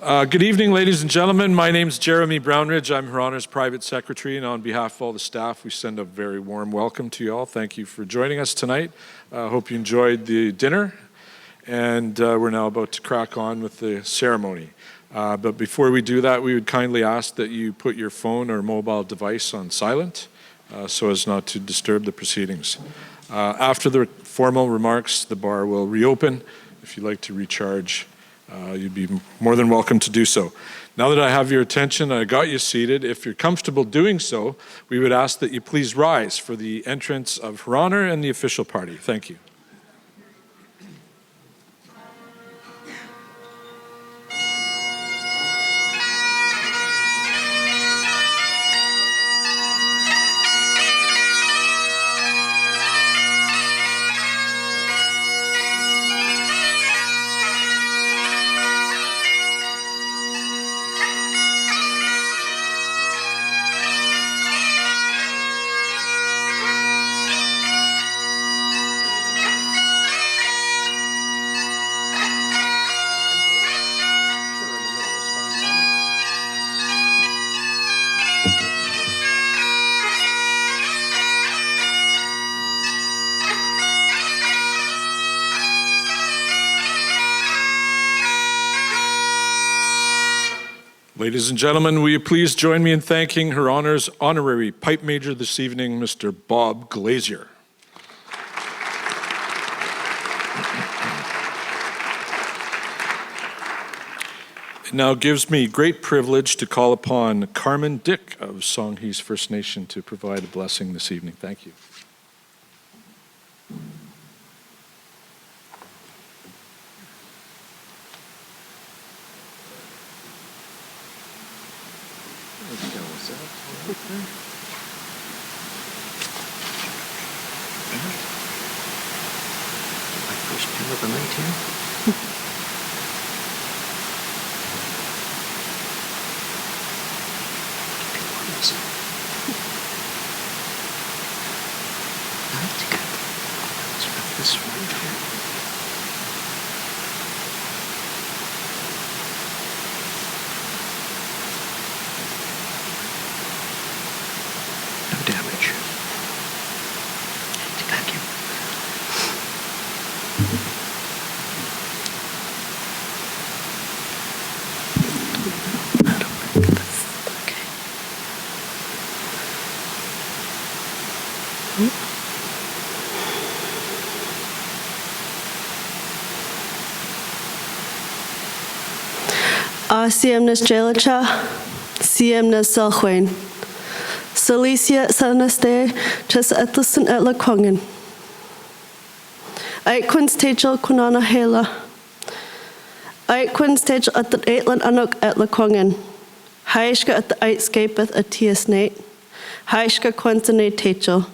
Good evening, ladies and gentlemen. My name is Jeremy Brownridge. I'm Her Honor's private secretary, and on behalf of all the staff, we send a very warm welcome to you all. Thank you for joining us tonight. Hope you enjoyed the dinner, and we're now about to crack on with the ceremony. But before we do that, we would kindly ask that you put your phone or mobile device on silent so as not to disturb the proceedings. After the formal remarks, the bar will reopen. If you'd like to recharge, you'd be more than welcome to do so. Now that I have your attention, I got you seated. If you're comfortable doing so, we would ask that you please rise for the entrance of Her Honor and the official party. Thank you. Ladies and gentlemen, will you please join me in thanking Her Honor's honorary pipe major this evening, Mr. Bob Glazier. It now gives me great privilege to call upon Carmen Dick of Songhees First Nation to provide a blessing this evening. Thank you. Siemnas Jelicha, Siemnas Selchwain. Silesia Sanaste, Chess Atlason at La Kongen. Aikun Stagel Kunana Hela. Aikun Stagel at the Aitlan Anuk at La Kongen. Haishka at the Aitscapeth at Tiasnate. Haishka Quansanate Tachel.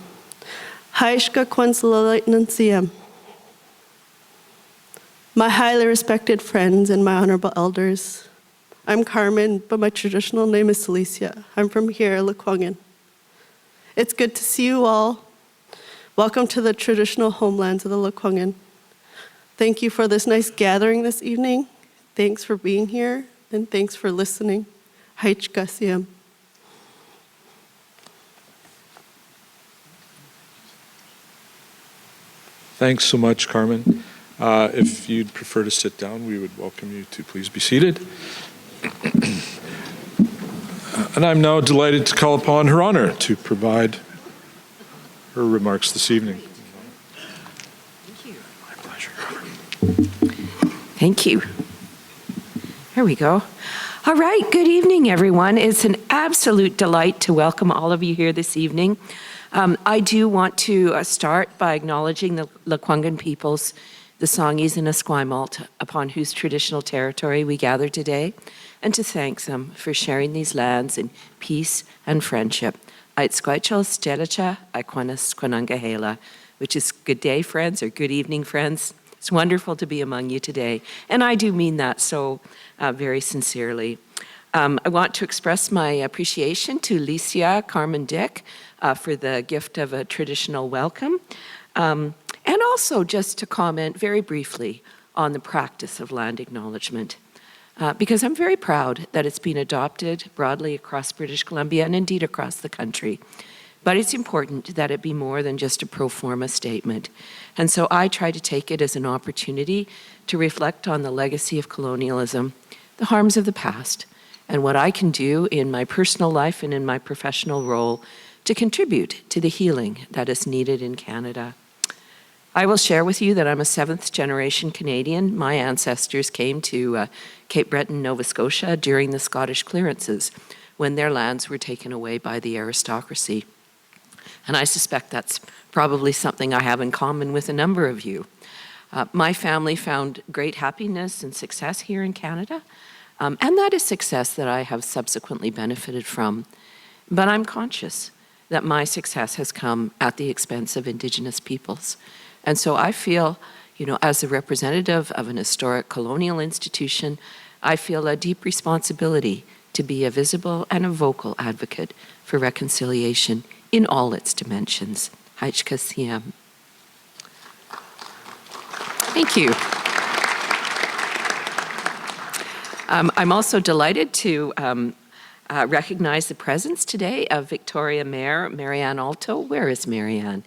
Haishka Quansalalaitan Siem. My highly respected friends and my honorable elders, I'm Carmen, but my traditional name is Silesia. I'm from here, Lekwungen. It's good to see you all. Welcome to the traditional homelands of the Lekwungen. Thank you for this nice gathering this evening. Thanks for being here, and thanks for listening. Haichka Siem. Thanks so much, Carmen. If you'd prefer to sit down, we would welcome you to please be seated. And I'm now delighted to call upon Her Honor to provide her remarks this evening. Thank you. My pleasure. Thank you. Here we go. All right, good evening, everyone. It's an absolute delight to welcome all of you here this evening. I do want to start by acknowledging the Lekwungen peoples, the Songhees and Esquimalt, upon whose traditional territory we gather today, and to thank them for sharing these lands in peace and friendship. Aitsquaichel Stelicha Aikwanas Quanangahela, which is good day, friends, or good evening, friends. It's wonderful to be among you today, and I do mean that so very sincerely. I want to express my appreciation to Licia Carmen Dick for the gift of a traditional welcome, and also just to comment very briefly on the practice of land acknowledgement. because I'm very proud that it's been adopted broadly across British Columbia and indeed across the country. But it's important that it be more than just a pro forma statement. And so I try to take it as an opportunity to reflect on the legacy of colonialism, the harms of the past, and what I can do in my personal life and in my professional role to contribute to the healing that is needed in Canada. I will share with you that I'm a 7th generation Canadian. My ancestors came to Cape Breton, Nova Scotia during the Scottish clearances when their lands were taken away by the aristocracy. And I suspect that's probably something I have in common with a number of you. My family found great happiness and success here in Canada, and that is success that I have subsequently benefited from. But I'm conscious that my success has come at the expense of Indigenous peoples. And so I feel, as a representative of an historic colonial institution, I feel a deep responsibility to be a visible and a vocal advocate for reconciliation in all its dimensions. Haitchka Siem. Thank you. I'm also delighted to recognize the presence today of Victoria Mayor Marianne Alto. Where is Marianne?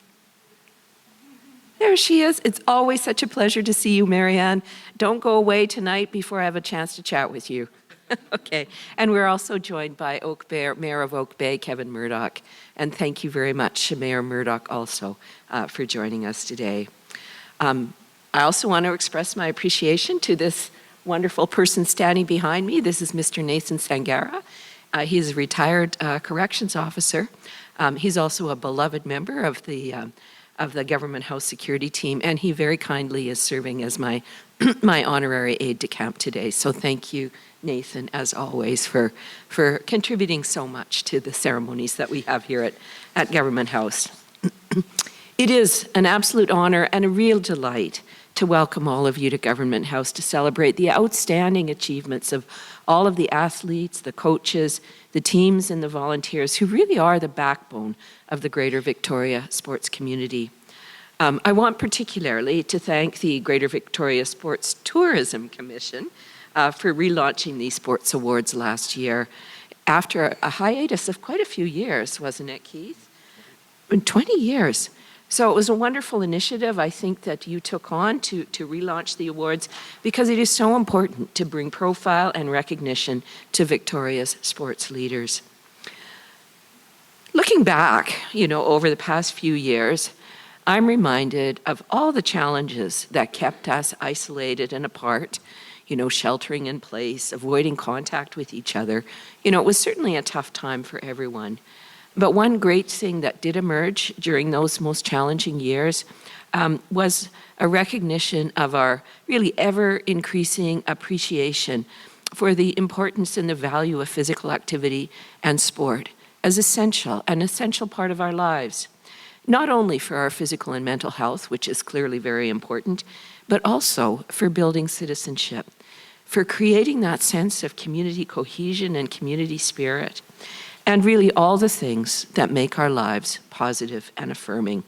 There she is. It's always such a pleasure to see you, Marianne. Don't go away tonight before I have a chance to chat with you. Okay. And we're also joined by Mayor of Oak Bay, Kevin Murdoch. And thank you very much, Mayor Murdoch, also for joining us today. I also want to express my appreciation to this wonderful person standing behind me. This is Mr. Nathan Sangara. He's a retired corrections officer. He's also a beloved member of the Government House Security Team, and he very kindly is serving as my my honorary aide-de-camp today. So thank you, Nathan, as always, for contributing so much to the ceremonies that we have here at Government House. It is an absolute honor and a real delight to welcome all of you to Government House to celebrate the outstanding achievements of all of the athletes, the coaches, the teams, and the volunteers who really are the backbone of the Greater Victoria sports community. I want particularly to thank the Greater Victoria Sports Tourism Commission for relaunching these sports awards last year after a hiatus of quite a few years, wasn't it, Keith? 20 years. So it was a wonderful initiative, I think, that you took on to relaunch the awards, because it is so important to bring profile and recognition to Victoria's sports leaders. Looking back, over the past few years, I'm reminded of all the challenges that kept us isolated and apart, sheltering in place, avoiding contact with each other. It was certainly a tough time for everyone. But one great thing that did emerge during those most challenging years was a recognition of our really ever-increasing appreciation for the importance and the value of physical activity and sport as an essential part of our lives. Not only for our physical and mental health, which is clearly very important, but also for building citizenship, for creating that sense of community cohesion and community spirit, and really all the things that make our lives positive and affirming.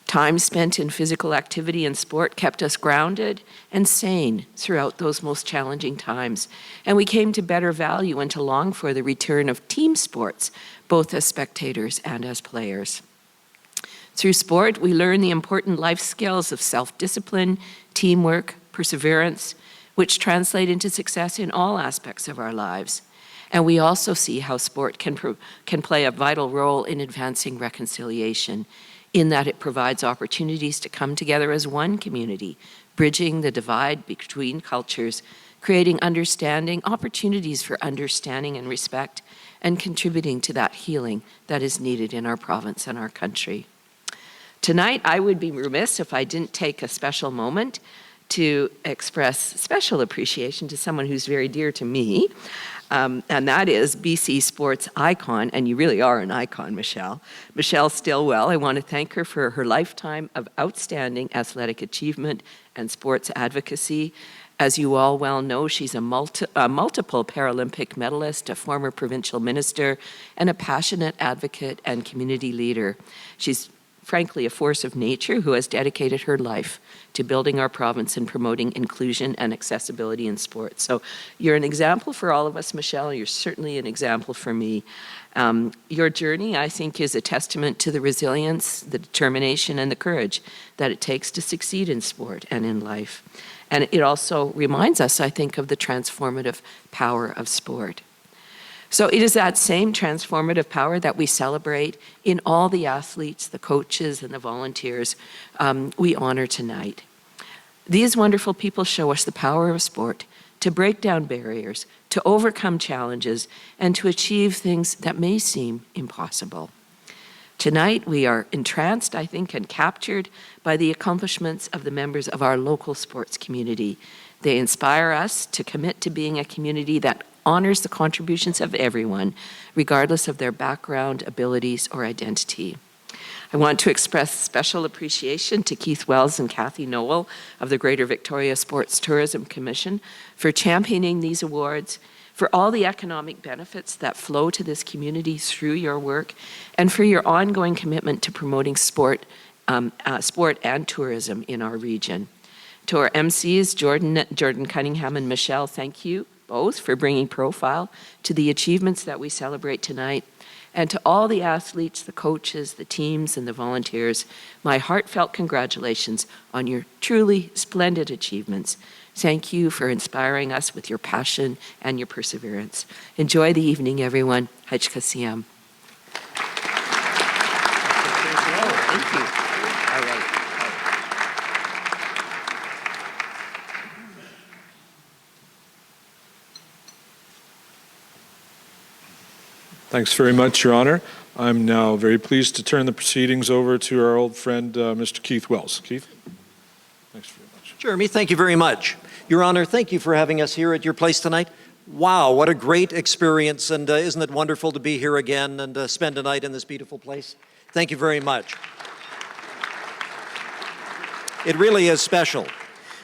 Time spent in physical activity and sport kept us grounded and sane throughout those most challenging times, and we came to better value and to long for the return of team sports, both as spectators and as players. Through sport, we learn the important life skills of self-discipline, teamwork, perseverance, which translate into success in all aspects of our lives. And we also see how sport can play a vital role in advancing reconciliation, in that it provides opportunities to come together as one community, bridging the divide between cultures, creating understanding, opportunities for understanding and respect, and contributing to that healing that is needed in our province and our country. Tonight, I would be remiss if I didn't take a special moment to express special appreciation to someone who's very dear to me, and that is BC sports icon, and you really are an icon, Michelle. Michelle Stillwell, I want to thank her for her lifetime of outstanding athletic achievement and sports advocacy. As you all well know, she's a multiple Paralympic medalist, a former provincial minister, and a passionate advocate and community leader. She's frankly, a force of nature who has dedicated her life to building our province and promoting inclusion and accessibility in sport. So you're an example for all of us, Michelle. You're certainly an example for me. Your journey, I think, is a testament to the resilience, the determination, and the courage that it takes to succeed in sport and in life. And it also reminds us, I think, of the transformative power of sport. So it is that same transformative power that we celebrate in all the athletes, the coaches, and the volunteers we honor tonight. These wonderful people show us the power of sport to break down barriers, to overcome challenges, and to achieve things that may seem impossible. Tonight, we are entranced, I think, and captured by the accomplishments of the members of our local sports community. They inspire us to commit to being a community that honors the contributions of everyone, regardless of their background, abilities, or identity. I want to express special appreciation to Keith Wells and Kathy Noel of the Greater Victoria Sports Tourism Commission for championing these awards, for all the economic benefits that flow to this community through your work, and for your ongoing commitment to promoting sport and tourism in our region. To our MCs, Jordan Cunningham and Michelle, thank you both for bringing profile to the achievements that we celebrate tonight. And to all the athletes, the coaches, the teams, and the volunteers, my heartfelt congratulations on your truly splendid achievements. Thank you for inspiring us with your passion and your perseverance. Enjoy the evening, everyone. Haj Kasiyam. Thank you. All right. Thanks very much, Your Honor. I'm now very pleased to turn the proceedings over to our old friend, Mr. Keith Wells. Keith? Thanks very much. Jeremy, thank you very much. Your Honor, thank you for having us here at your place tonight. Wow, what a great experience, and isn't it wonderful to be here again and spend a night in this beautiful place? Thank you very much. It really is special.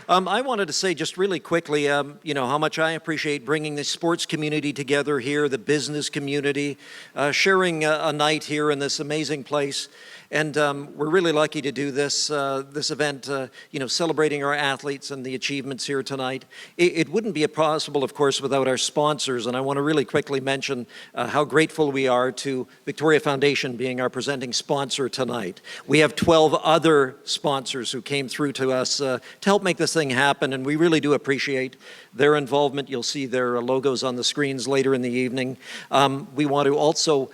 I wanted to say just really quickly, how much I appreciate bringing the sports community together here, the business community, sharing a night here in this amazing place. And we're really lucky to do this event, celebrating our athletes and the achievements here tonight. It wouldn't be possible, of course, without our sponsors. And I want to really quickly mention how grateful we are to Victoria Foundation being our presenting sponsor tonight. We have 12 other sponsors who came through to us to help make this thing happen. And we really do appreciate their involvement. You'll see their logos on the screens later in the evening. We want to also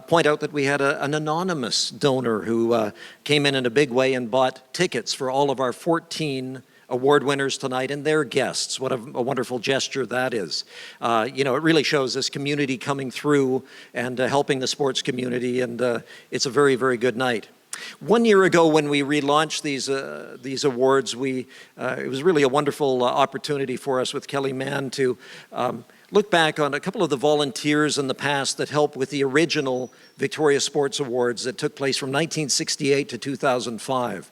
point out that we had an anonymous donor who came in a big way and bought tickets for all of our 14 award winners tonight and their guests. What a wonderful gesture that is. It really shows this community coming through and helping the sports community, and it's a very, very good night. 1 year ago, when we relaunched these awards, it was really a wonderful opportunity for us with Kelly Mann to look back on a couple of the volunteers in the past that helped with the original Victoria Sports Awards that took place from 1968 to 2005.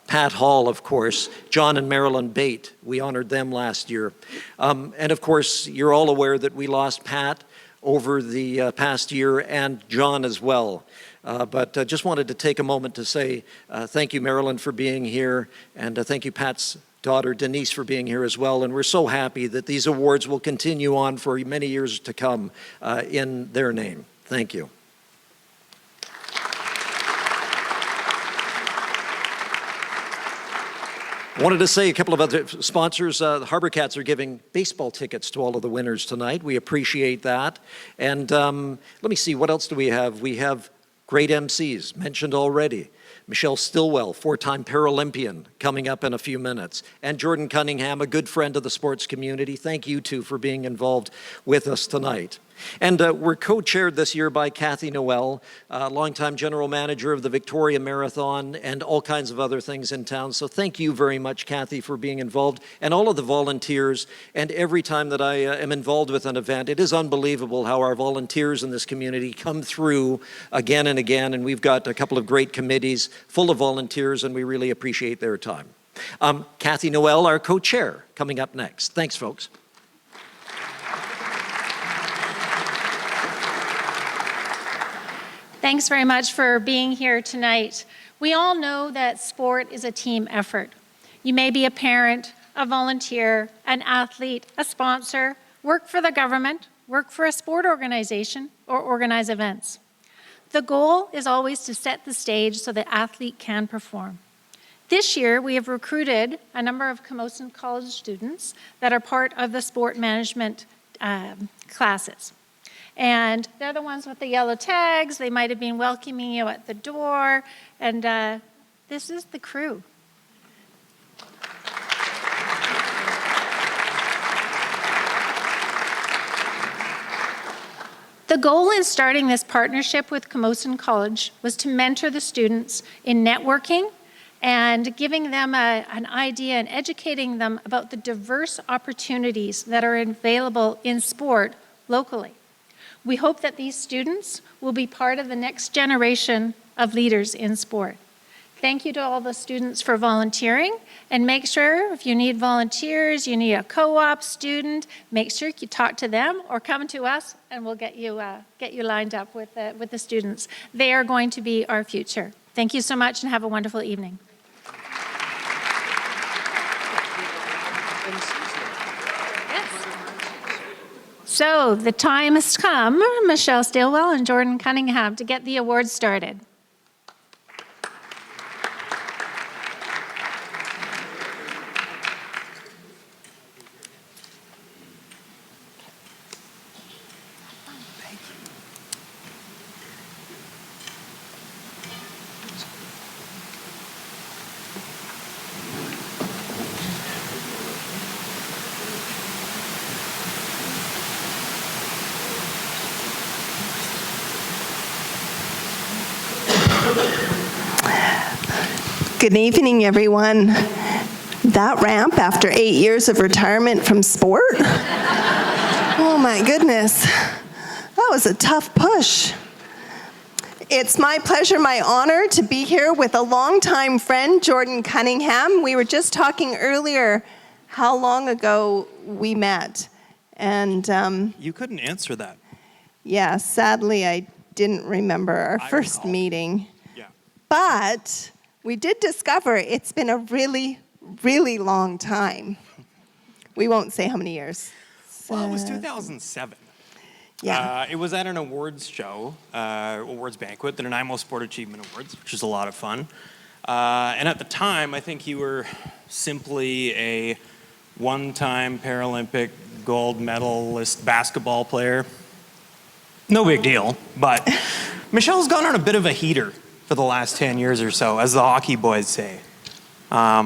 Pat Hall, of course, John and Marilyn Bate, we honored them last year. And of course, you're all aware that we lost Pat over the past year and John as well. But just wanted to take a moment to say thank you, Marilyn, for being here, and thank you, Pat's daughter, Denise, for being here as well. And we're so happy that these awards will continue on for many years to come in their name. Thank you. I wanted to say a couple of other sponsors. The Harbor Cats are giving baseball tickets to all of the winners tonight. We appreciate that. And let me see, what else do we have? We have great MCs, mentioned already. Michelle Stillwell, 4-time Paralympian, coming up in a few minutes. And Jordan Cunningham, a good friend of the sports community. Thank you, too, for being involved with us tonight. And we're co-chaired this year by Kathy Noel, longtime general manager of the Victoria Marathon and all kinds of other things in town. So thank you very much, Kathy, for being involved, and all of the volunteers. And every time that I am involved with an event, it is unbelievable how our volunteers in this community come through again and again. And we've got a couple of great committees full of volunteers, and we really appreciate their time. Kathy Noel, our co-chair, coming up next. Thanks, folks. Thanks very much for being here tonight. We all know that sport is a team effort. You may be a parent, a volunteer, an athlete, a sponsor, work for the government, work for a sport organization, or organize events. The goal is always to set the stage so the athlete can perform. This year, we have recruited a number of Camosun College students that are part of the sport management classes. And they're the ones with the yellow tags. They might have been welcoming you at the door. And this is the crew. The goal in starting this partnership with Camosun College was to mentor the students in networking and giving them an idea and educating them about the diverse opportunities that are available in sport locally. We hope that these students will be part of the next generation of leaders in sport. Thank you to all the students for volunteering, and make sure if you need volunteers, you need a co-op student, make sure you talk to them or come to us and we'll get you lined up with the students. They are going to be our future. Thank you so much and have a wonderful evening. So the time has come, Michelle Stilwell and Jordan Cunningham, to get the awards started. Good evening, everyone. That ramp after 8 years of retirement from sport? Oh my goodness, that was a tough push. It's my pleasure, my honor to be here with a longtime friend, Jordan Cunningham. We were just talking earlier how long ago we met. And You couldn't answer that. yeah, sadly, I didn't remember our I first recall. meeting. Yeah. But we did discover it's been a really, really long time. We won't say how many years. Well, it was 2007. Yeah. It was at an awards show, awards banquet, the Nanaimo Sport Achievement Awards, which is a lot of fun. And at the time, I think you were simply a one-time Paralympic gold medalist basketball player. No big deal, but Michelle's gone on a bit of a heater for the last 10 years or so, as the hockey boys say. How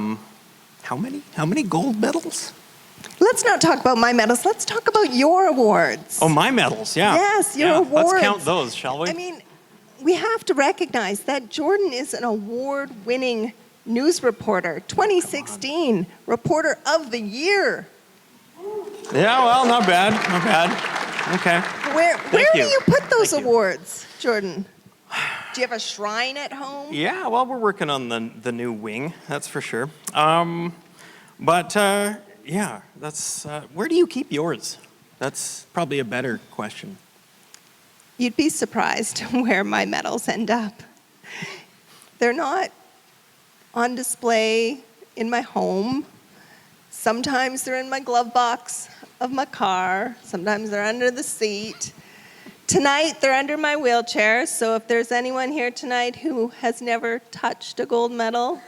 many gold medals? Let's not talk about my medals. Let's talk about your awards. Oh, my medals, yeah. Yes, your Yeah, awards. Let's count those, shall we? I mean, we have to recognize that Jordan is an award-winning news reporter. 2016 Reporter of the Year. Yeah, well, not bad, not bad. Okay. Where do you. you put those Thank you. awards, Jordan? Do you have a shrine at home? Yeah, well, we're working on the new wing, that's for sure. Yeah, that's, where do you keep yours? That's probably a better question. You'd be surprised where my medals end up. They're not on display in my home. Sometimes they're in my glove box of my car. Sometimes they're under the seat. Tonight, they're under my wheelchair, so if there's anyone here tonight who has never touched a gold medal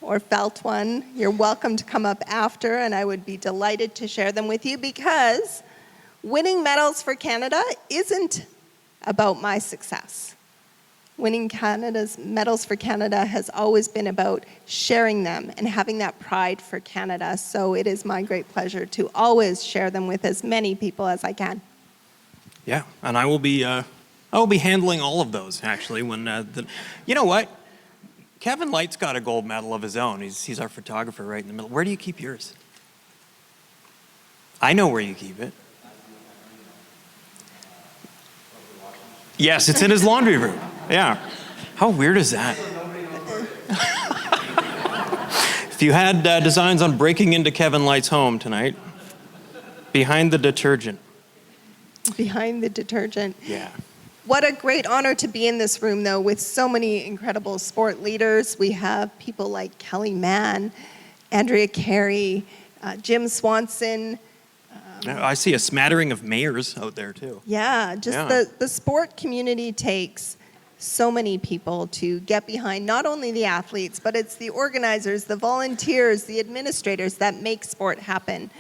or felt one, you're welcome to come up after, and I would be delighted to share them with you, because winning medals for Canada isn't about my success. Winning Canada's medals for Canada has always been about sharing them and having that pride for Canada, so it is my great pleasure to always share them with as many people as I can. Yeah, and I will be handling all of those, actually, when, you know what? Kevin Light's got a gold medal of his own. He's our photographer right in the middle. Where do you keep yours? I know where you keep it. Yes, it's in his laundry room. Yeah. How weird is that? If you had designs on breaking into Kevin Light's home tonight, behind the detergent. Behind the detergent. Yeah. What a great honor to be in this room, though, with so many incredible sport leaders. We have people like Kelly Mann, Andrea Carey, Jim Swanson. I see a smattering of mayors out there, too. Yeah, just Yeah. the sport community takes so many people to get behind not only the athletes, but it's the organizers, the volunteers, the administrators that make sport happen.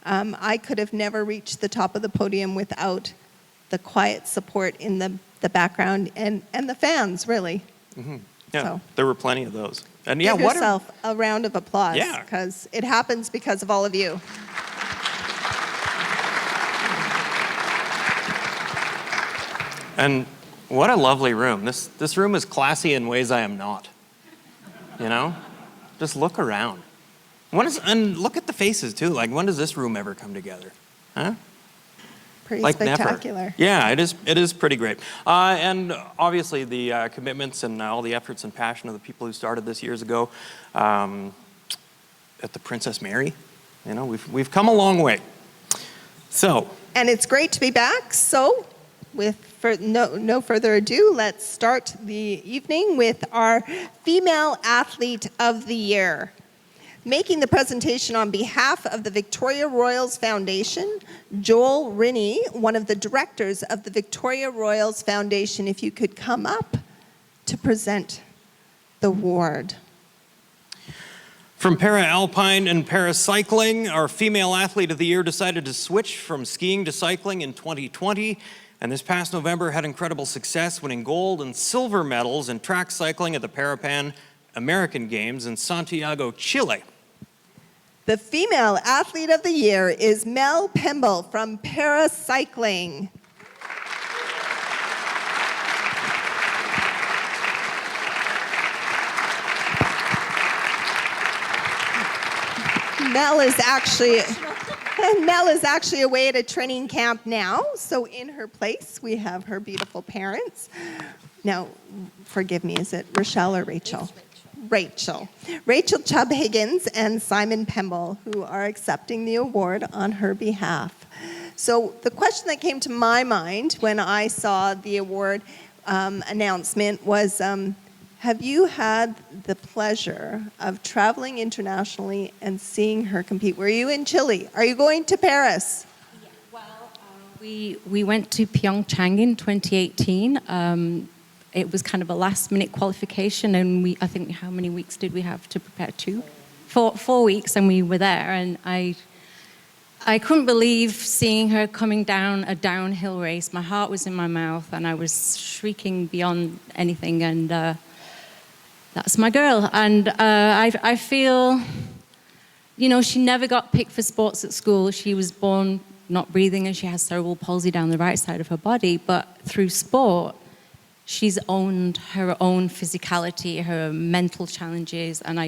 I could have never reached the top of the podium without the quiet support in the background and the fans, really. Yeah, So- there were plenty of those. And yeah, Give what yourself a round of applause, Yeah. because it happens because of all of you. And what a lovely room. This room is classy in ways I am not. You know? Just look around. And look at the faces too. Like, when does this room ever come together? Huh? Pretty Like spectacular. never. Yeah, it is pretty great. And obviously the commitments and all the efforts and passion of the people who started this years ago at the Princess Mary. You know, we've come a long way. So, And it's great to be back. So, no further ado, let's start the evening with our Female Athlete of the Year. Making the presentation on behalf of the Victoria Royals Foundation, Joel Rinney, one of the directors of the Victoria Royals Foundation, if you could come up to present the award. from para-alpine and paracycling, our Female Athlete of the Year decided to switch from skiing to cycling in 2020, and this past November had incredible success, winning gold and silver medals in track cycling at the Parapan American Games in Santiago, Chile. The Female Athlete of the Year is Mel Pemble from Paracycling. Mel is actually away at a training camp now, so in her place we have her beautiful parents. Now, forgive me, is it Rochelle or Rachel? Rachel. Rachel Chubb Higgins and Simon Pemble, who are accepting the award on her behalf. So the question that came to my mind when I saw the award announcement was, have you had the pleasure of traveling internationally and seeing her compete? Were you in Chile? Are you going to Paris? Well, we went to Pyeongchang in 2018. It was kind of a last-minute qualification, and I think how many weeks did we have to prepare? 4 weeks, and we were there. And I couldn't believe seeing her coming down a downhill race. My heart was in my mouth, and I was shrieking beyond anything. And that's my girl. And I feel, you know, she never got picked for sports at school. She was born not breathing, and she has cerebral palsy down the right side of her body. But through sport, she's owned her own physicality, her mental challenges, and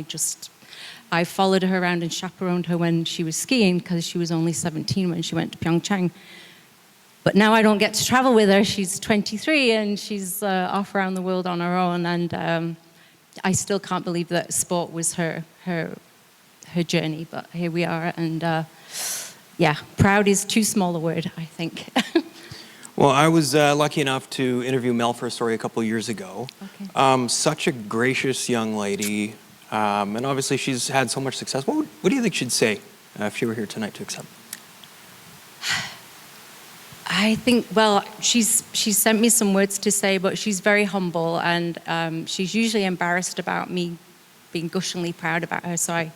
I followed her around and chaperoned her when she was skiing, because she was only 17 when she went to Pyeongchang. But now I don't get to travel with her. She's 23 and she's off around the world on her own, and I still can't believe that sport was her journey, but here we are, and yeah, proud is too small a word, I think. Well, I was lucky enough to interview Mel for a story a couple years ago. Okay. Such a gracious young lady, and obviously she's had so much success. What do you think she'd say if she were here tonight to accept? I think, well, she's sent me some words to say, but she's very humble, and she's usually embarrassed about me being gushingly proud about her. So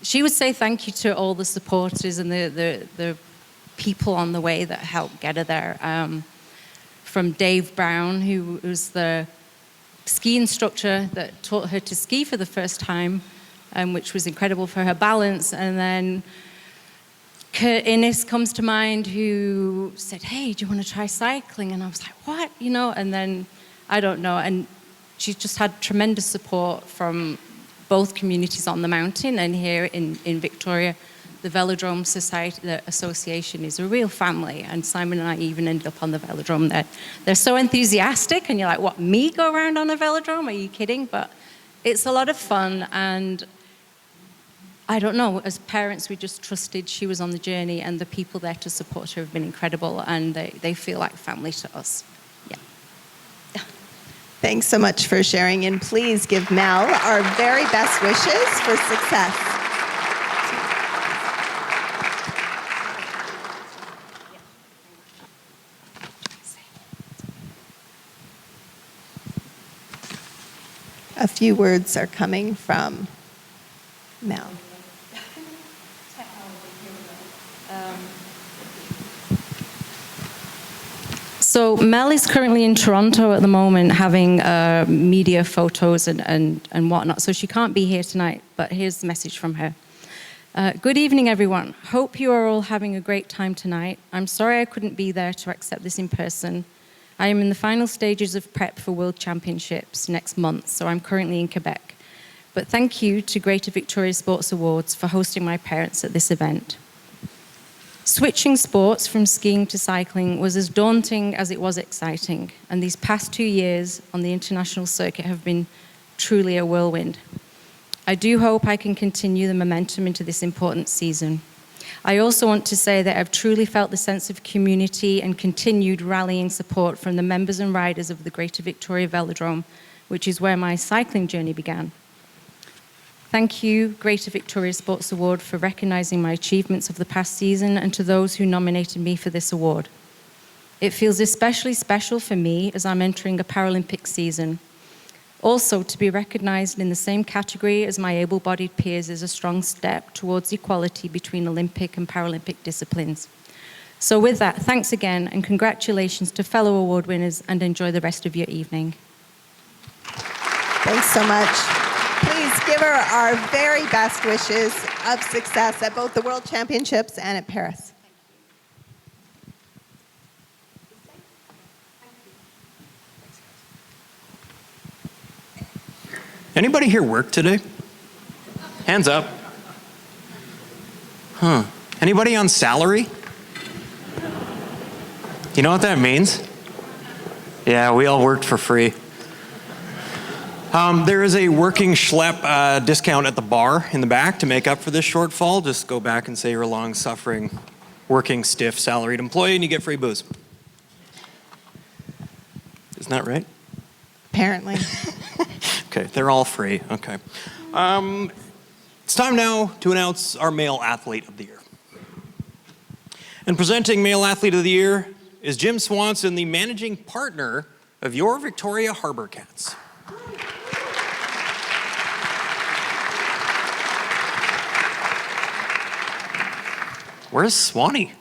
she would say thank you to all the supporters and the people on the way that helped get her there. From Dave Brown, who was the ski instructor that taught her to ski for the first time, which was incredible for her balance. And then Kurt Innes comes to mind, who said, hey, do you want to try cycling? And I was like, what? You know, and then, I don't know. And she's just had tremendous support from both communities on the mountain and here in Victoria. The Velodrome Society, the association, is a real family, and Simon and I even ended up on the velodrome there. They're so enthusiastic, and you're like, what, me go around on a velodrome? Are you kidding? But it's a lot of fun, and I don't know, as parents, we just trusted she was on the journey, and the people there to support her have been incredible, and they feel like family to us. Yeah. Thanks so much for sharing, and please give Mel our very best wishes for success. A few words are coming from Mel. So Mel is currently in Toronto at the moment having media photos and whatnot, so she can't be here tonight, but here's the message from her. Good evening, everyone. Hope you are all having a great time tonight. I'm sorry I couldn't be there to accept this in person. I am in the final stages of prep for World Championships next month, so I'm currently in Quebec. But thank you to Greater Victoria Sports Awards for hosting my parents at this event. Switching sports from skiing to cycling was as daunting as it was exciting, and these past 2 years on the international circuit have been truly a whirlwind. I do hope I can continue the momentum into this important season. I also want to say that I've truly felt the sense of community and continued rallying support from the members and riders of the Greater Victoria Velodrome, which is where my cycling journey began. Thank you, Greater Victoria Sports Award, for recognizing my achievements of the past season, and to those who nominated me for this award. It feels especially special for me as I'm entering a Paralympic season. Also, to be recognized in the same category as my able-bodied peers is a strong step towards equality between Olympic and Paralympic disciplines. So with that, thanks again, and congratulations to fellow award winners, and enjoy the rest of your evening. Thanks so much. Please give her our very best wishes of success at both the World Championships and at Paris. Anybody here work today? Hands up. Huh. Anybody on salary? You know what that means? Yeah, we all worked for free. There is a working schlep discount at the bar in the back to make up for this shortfall. Just go back and say you're a long-suffering, working, stiff, salaried employee, and you get free booze. Isn't that right? Apparently. Okay, they're all free. Okay. It's time now to announce our Male Athlete of the Year. And presenting Male Athlete of the Year is Jim Swanson, the managing partner of your Victoria Harbour Cats. Where's Swanee?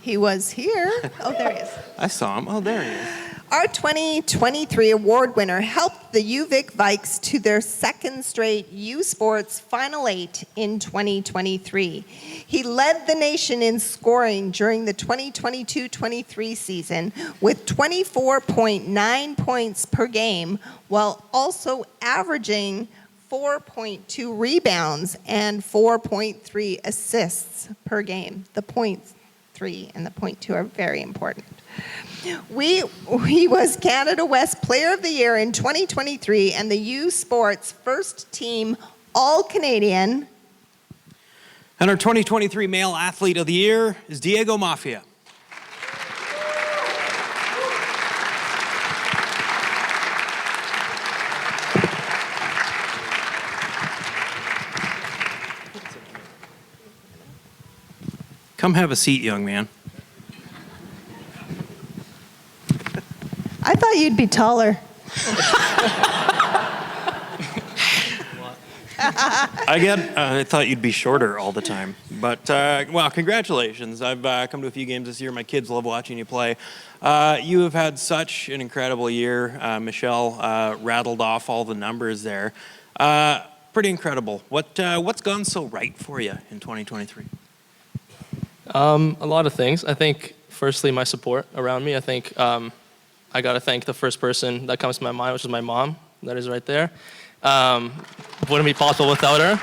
He was here. Oh, there he is. I saw him. Oh, there he is. Our 2023 award winner helped the UVic Vikes to their second straight U Sports Final 8 in 2023. He led the nation in scoring during the 2022-23 season with 24.9 points per game, while also averaging 4.2 rebounds and 4.3 assists per game. The 0.3 and the 0.2 are very important. He was Canada West Player of the Year in 2023 and the U Sports First Team All-Canadian. And our 2023 Male Athlete of the Year is Diego Mafia. Come have a seat, young man. I thought you'd be taller. I thought you'd be shorter all the time. But, well, congratulations. I've come to a few games this year. My kids love watching you play. You have had such an incredible year. Michelle rattled off all the numbers there. Pretty incredible. What's gone so right for you in 2023? A lot of things. I think, firstly, my support around me. I think I got to thank the first person that comes to my mind, which is my mom. That is right there. Wouldn't be possible without her.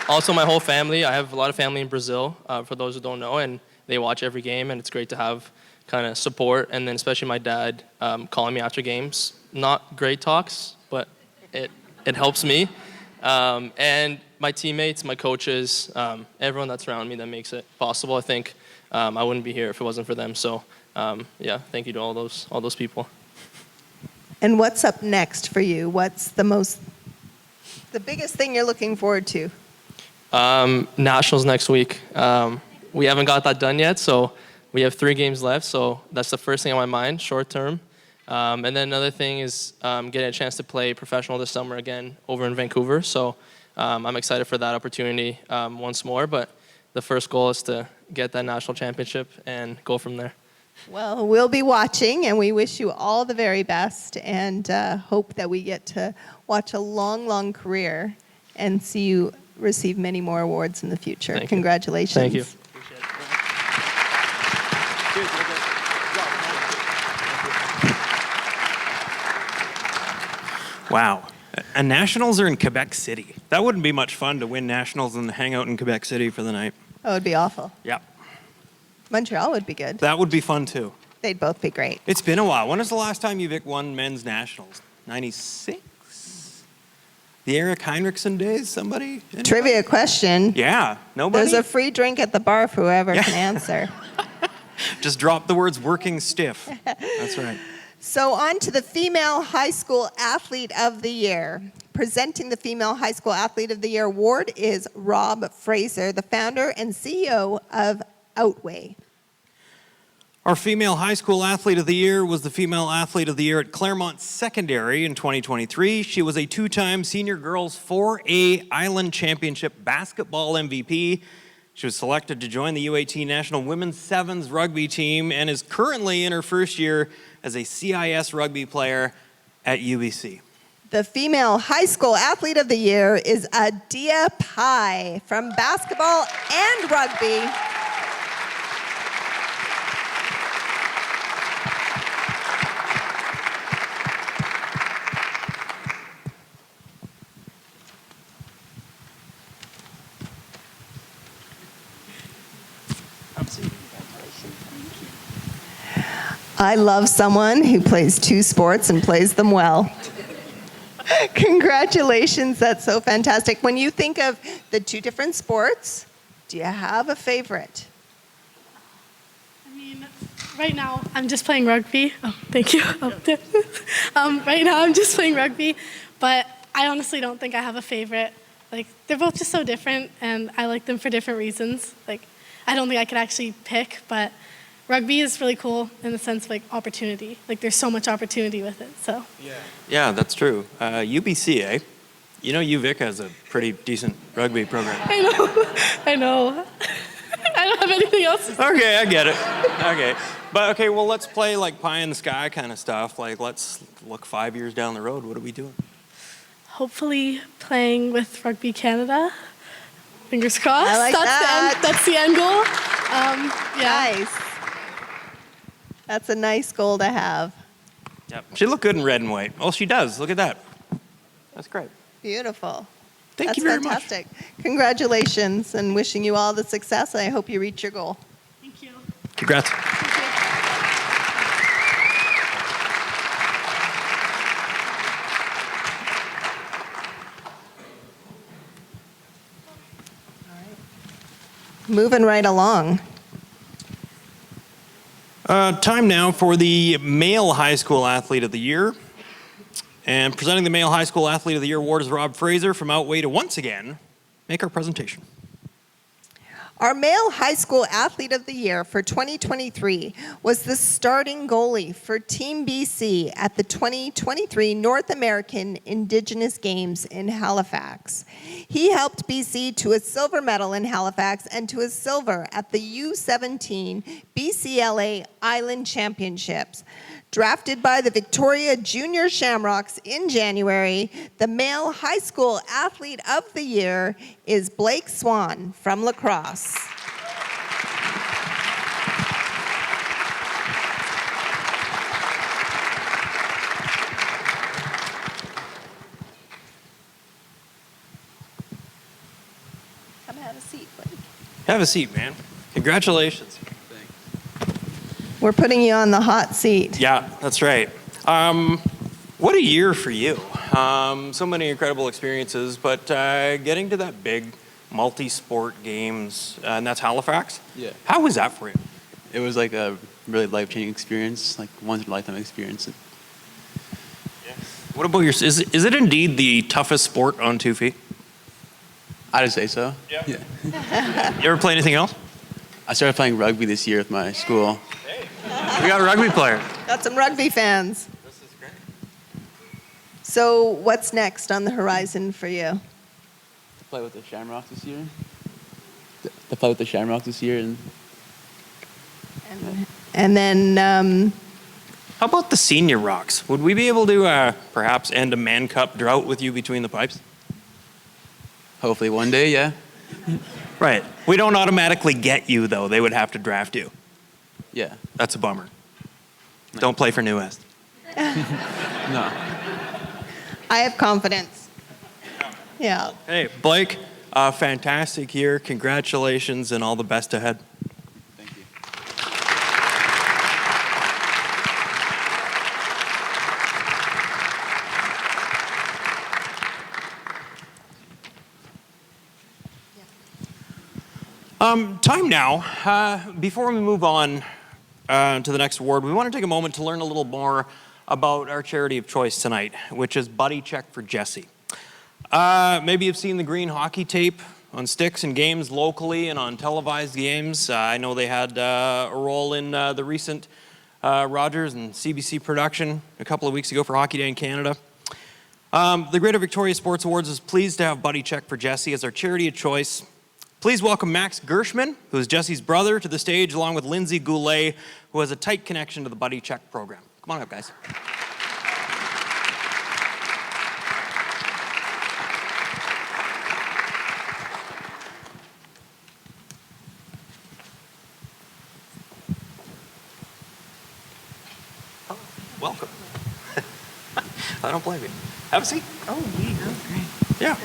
Also, my whole family. I have a lot of family in Brazil, for those who don't know, and they watch every game, and it's great to have kind of support, and then especially my dad calling me after games. Not great talks, but it helps me. And my teammates, my coaches, everyone that's around me that makes it possible. I think I wouldn't be here if it wasn't for them. So yeah, thank you to all those people. And what's up next for you? What's the biggest thing you're looking forward to? Nationals next week. We haven't got that done yet, so we have 3 games left. So that's the first thing on my mind, short term. And then another thing is getting a chance to play professional this summer again over in Vancouver. So I'm excited for that opportunity once more. But the first goal is to get that national championship and go from there. Well, we'll be watching, and we wish you all the very best, and hope that we get to watch a long, long career and see you receive many more awards in the future. Thank you. Congratulations. Thank you. Wow. And nationals are in Quebec City. That wouldn't be much fun to win nationals and hang out in Quebec City for the night. That would be awful. Yeah. Montreal would be good. That would be fun too. They'd both be great. It's been a while. When was the last time UVic won men's nationals? 96? The Eric Heinrichsen days? Somebody? Anybody? Trivia question. Yeah. Nobody? There's a free drink at the bar for whoever can answer. Just drop the words working stiff. That's right. So on to the Female High School Athlete of the Year. Presenting the Female High School Athlete of the Year award is Rob Fraser, the founder and CEO of Outweigh. Our Female High School Athlete of the Year was the Female Athlete of the Year at Claremont Secondary in 2023. She was a 2-time Senior Girls 4A Island Championship basketball MVP. She was selected to join the U18 National Women's Sevens rugby team and is currently in her first year as a CIS rugby player at UBC. The Female High School Athlete of the Year is Adia Pai from basketball and rugby. I love someone who plays 2 sports and plays them well. Congratulations, that's so fantastic. When you think of the 2 different sports, do you have a favorite? I mean, right now I'm just playing rugby. Oh, thank you. Right now I'm just playing rugby, but I honestly don't think I have a favorite. Like, they're both just so different, and I like them for different reasons. Like, I don't think I could actually pick, but rugby is really cool in the sense of like opportunity. Like there's so much opportunity with it. So Yeah, that's true. UBC, eh? You know UVic has a pretty decent rugby program. I know. I don't have anything else to say. Okay, I get it. Okay. But okay, well let's play like pie in the sky kind of stuff. Like let's look 5 years down the road. What are we doing? Hopefully playing with Rugby Canada. Fingers crossed. I like that. That's the end goal. Yeah. Nice. That's a nice goal to have. Yep. She looked good in red and white. Oh, she does. Look at that. That's great. Beautiful. Thank That's you very fantastic. Congratulations, and wishing you all the success. I hope you reach your goal. Thank you. much. Congrats. Moving right along. Time now for the Male High School Athlete of the Year. And presenting the Male High School Athlete of the Year award is Rob Fraser from Outweigh to once again make our presentation. Our Male High School Athlete of the Year for 2023 was the starting goalie for Team BC at the 2023 North American Indigenous Games in Halifax. He helped BC to a silver medal in Halifax and to a silver at the U17 BCLA Island Championships. Drafted by the Victoria Junior Shamrocks in January, the Male High School Athlete of the Year is Blake Swan from La Crosse. Come have a seat, Blake. Have a seat, man. Congratulations. We're putting you on the hot seat. Yeah, that's right. What a year for you. So many incredible experiences, but getting to that big multi-sport games, and that's Halifax? Yeah. How was that for you? It was like a really life-changing experience, like once-in-a-lifetime experience. What about your, is it indeed the toughest sport on 2 feet? I'd say so. Yeah. You ever play anything else? I started playing rugby this year with my school. We got a rugby player. Got some rugby fans. This is great. So what's next on the horizon for you? To play with the Shamrocks this year. To play with the Shamrocks this year, And then, How about the Senior Rocks? Would we be able to perhaps end a Man Cup drought with you between the pipes? hopefully one day, yeah. Right. We don't automatically get you, though. They would have to draft you. Yeah. That's a bummer. Don't play for New West. No. I have confidence. Yeah. Hey, Blake, fantastic year. Congratulations and all the best ahead. Thank you. Time now. Before we move on to the next award, we want to take a moment to learn a little more about our charity of choice tonight, which is Buddy Check for Jesse. Maybe you've seen the green hockey tape on sticks in games locally and on televised games. I know they had a role in the recent Rogers and CBC production a couple of weeks ago for Hockey Day in Canada. The Greater Victoria Sports Awards is pleased to have Buddy Check for Jesse as our charity of choice. Please welcome Max Gershman, who is Jesse's brother, to the stage, along with Lindsay Goulet, who has a tight connection to the Buddy Check program. Come on up, guys. Oh, welcome. I don't blame you. Have a seat. Oh, yeah. Great. Yeah.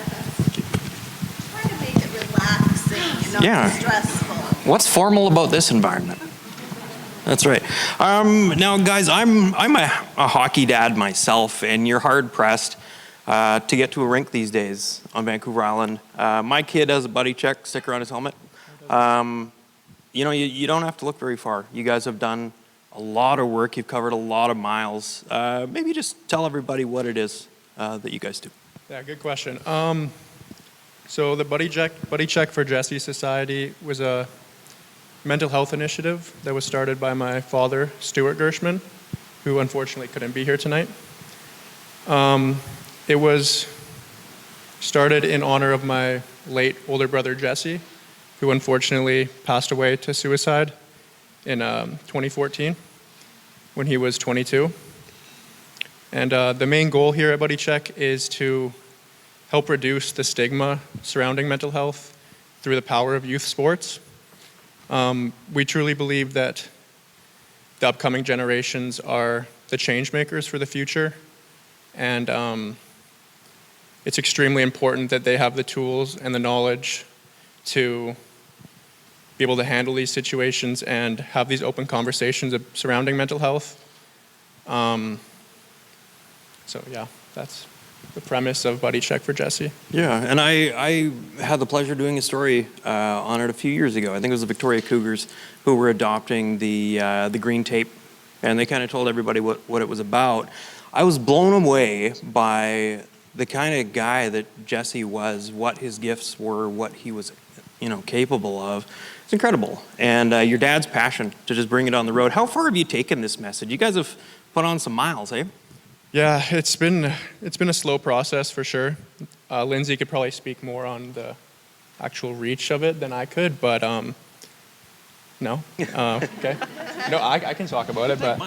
Trying to make it relaxing, not Yeah. stressful. What's formal about this environment? That's right. Now, guys, I'm a hockey dad myself, and you're hard pressed to get to a rink these days on Vancouver Island. My kid has a Buddy Check sticker on his helmet. You know, you don't have to look very far. You guys have done a lot of work. You've covered a lot of miles. Maybe just tell everybody what it is that you guys do. Yeah, good question. So the Buddy Check for Jesse Society was a mental health initiative that was started by my father, Stuart Gershman, who unfortunately couldn't be here tonight. It was started in honor of my late older brother, Jesse, who unfortunately passed away to suicide in 2014 when he was 22. And the main goal here at Buddy Check is to help reduce the stigma surrounding mental health through the power of youth sports. We truly believe that the upcoming generations are the change makers for the future, and it's extremely important that they have the tools and the knowledge to be able to handle these situations and have these open conversations surrounding mental health. So yeah, that's the premise of Buddy Check for Jesse. Yeah, and I had the pleasure of doing a story on it a few years ago. I think it was the Victoria Cougars who were adopting the green tape, and they kind of told everybody what it was about. I was blown away by the kind of guy that Jesse was, what his gifts were, what he was, capable of. It's incredible. And your dad's passion to just bring it on the road. How far have you taken this message? You guys have put on some miles, eh? Yeah, it's been a slow process for sure. Lindsay could probably speak more on the actual reach of it than I could, but no. Okay. No, I can talk about it, but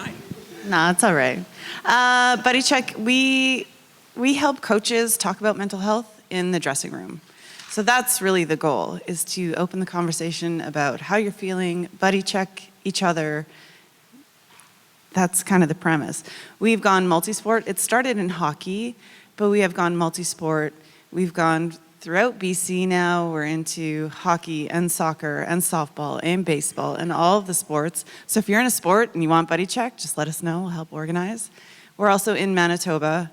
No, it's all right. Buddy Check, we help coaches talk about mental health in the dressing room. So that's really the goal, is to open the conversation about how you're feeling, buddy check each other. That's kind of the premise. We've gone multi-sport. It started in hockey, but we have gone multi-sport. We've gone throughout BC now. We're into hockey and soccer and softball and baseball and all of the sports. So if you're in a sport and you want Buddy Check, just let us know. We'll help organize. We're also in Manitoba.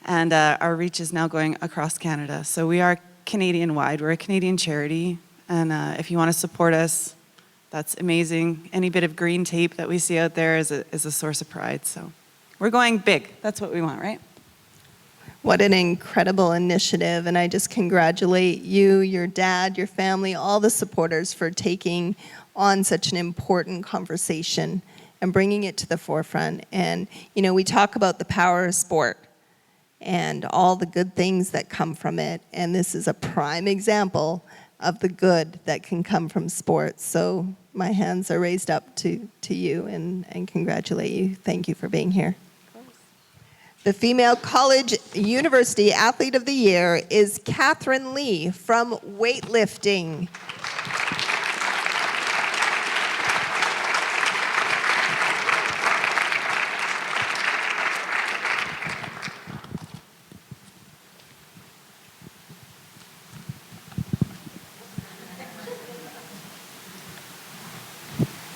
And our reach is now going across Canada. So we are Canadian-wide. We're a Canadian charity. And if you want to support us, that's amazing. Any bit of green tape that we see out there is a source of pride. So we're going big. That's what we want, right? What an incredible initiative. And I just congratulate you, your dad, your family, all the supporters for taking on such an important conversation and bringing it to the forefront. And, you know, we talk about the power of sport and all the good things that come from it. And this is a prime example of the good that can come from sports. So my hands are raised up to you and congratulate you. Thank you for being here. The Female College University Athlete of the Year is Catherine Lee from weightlifting.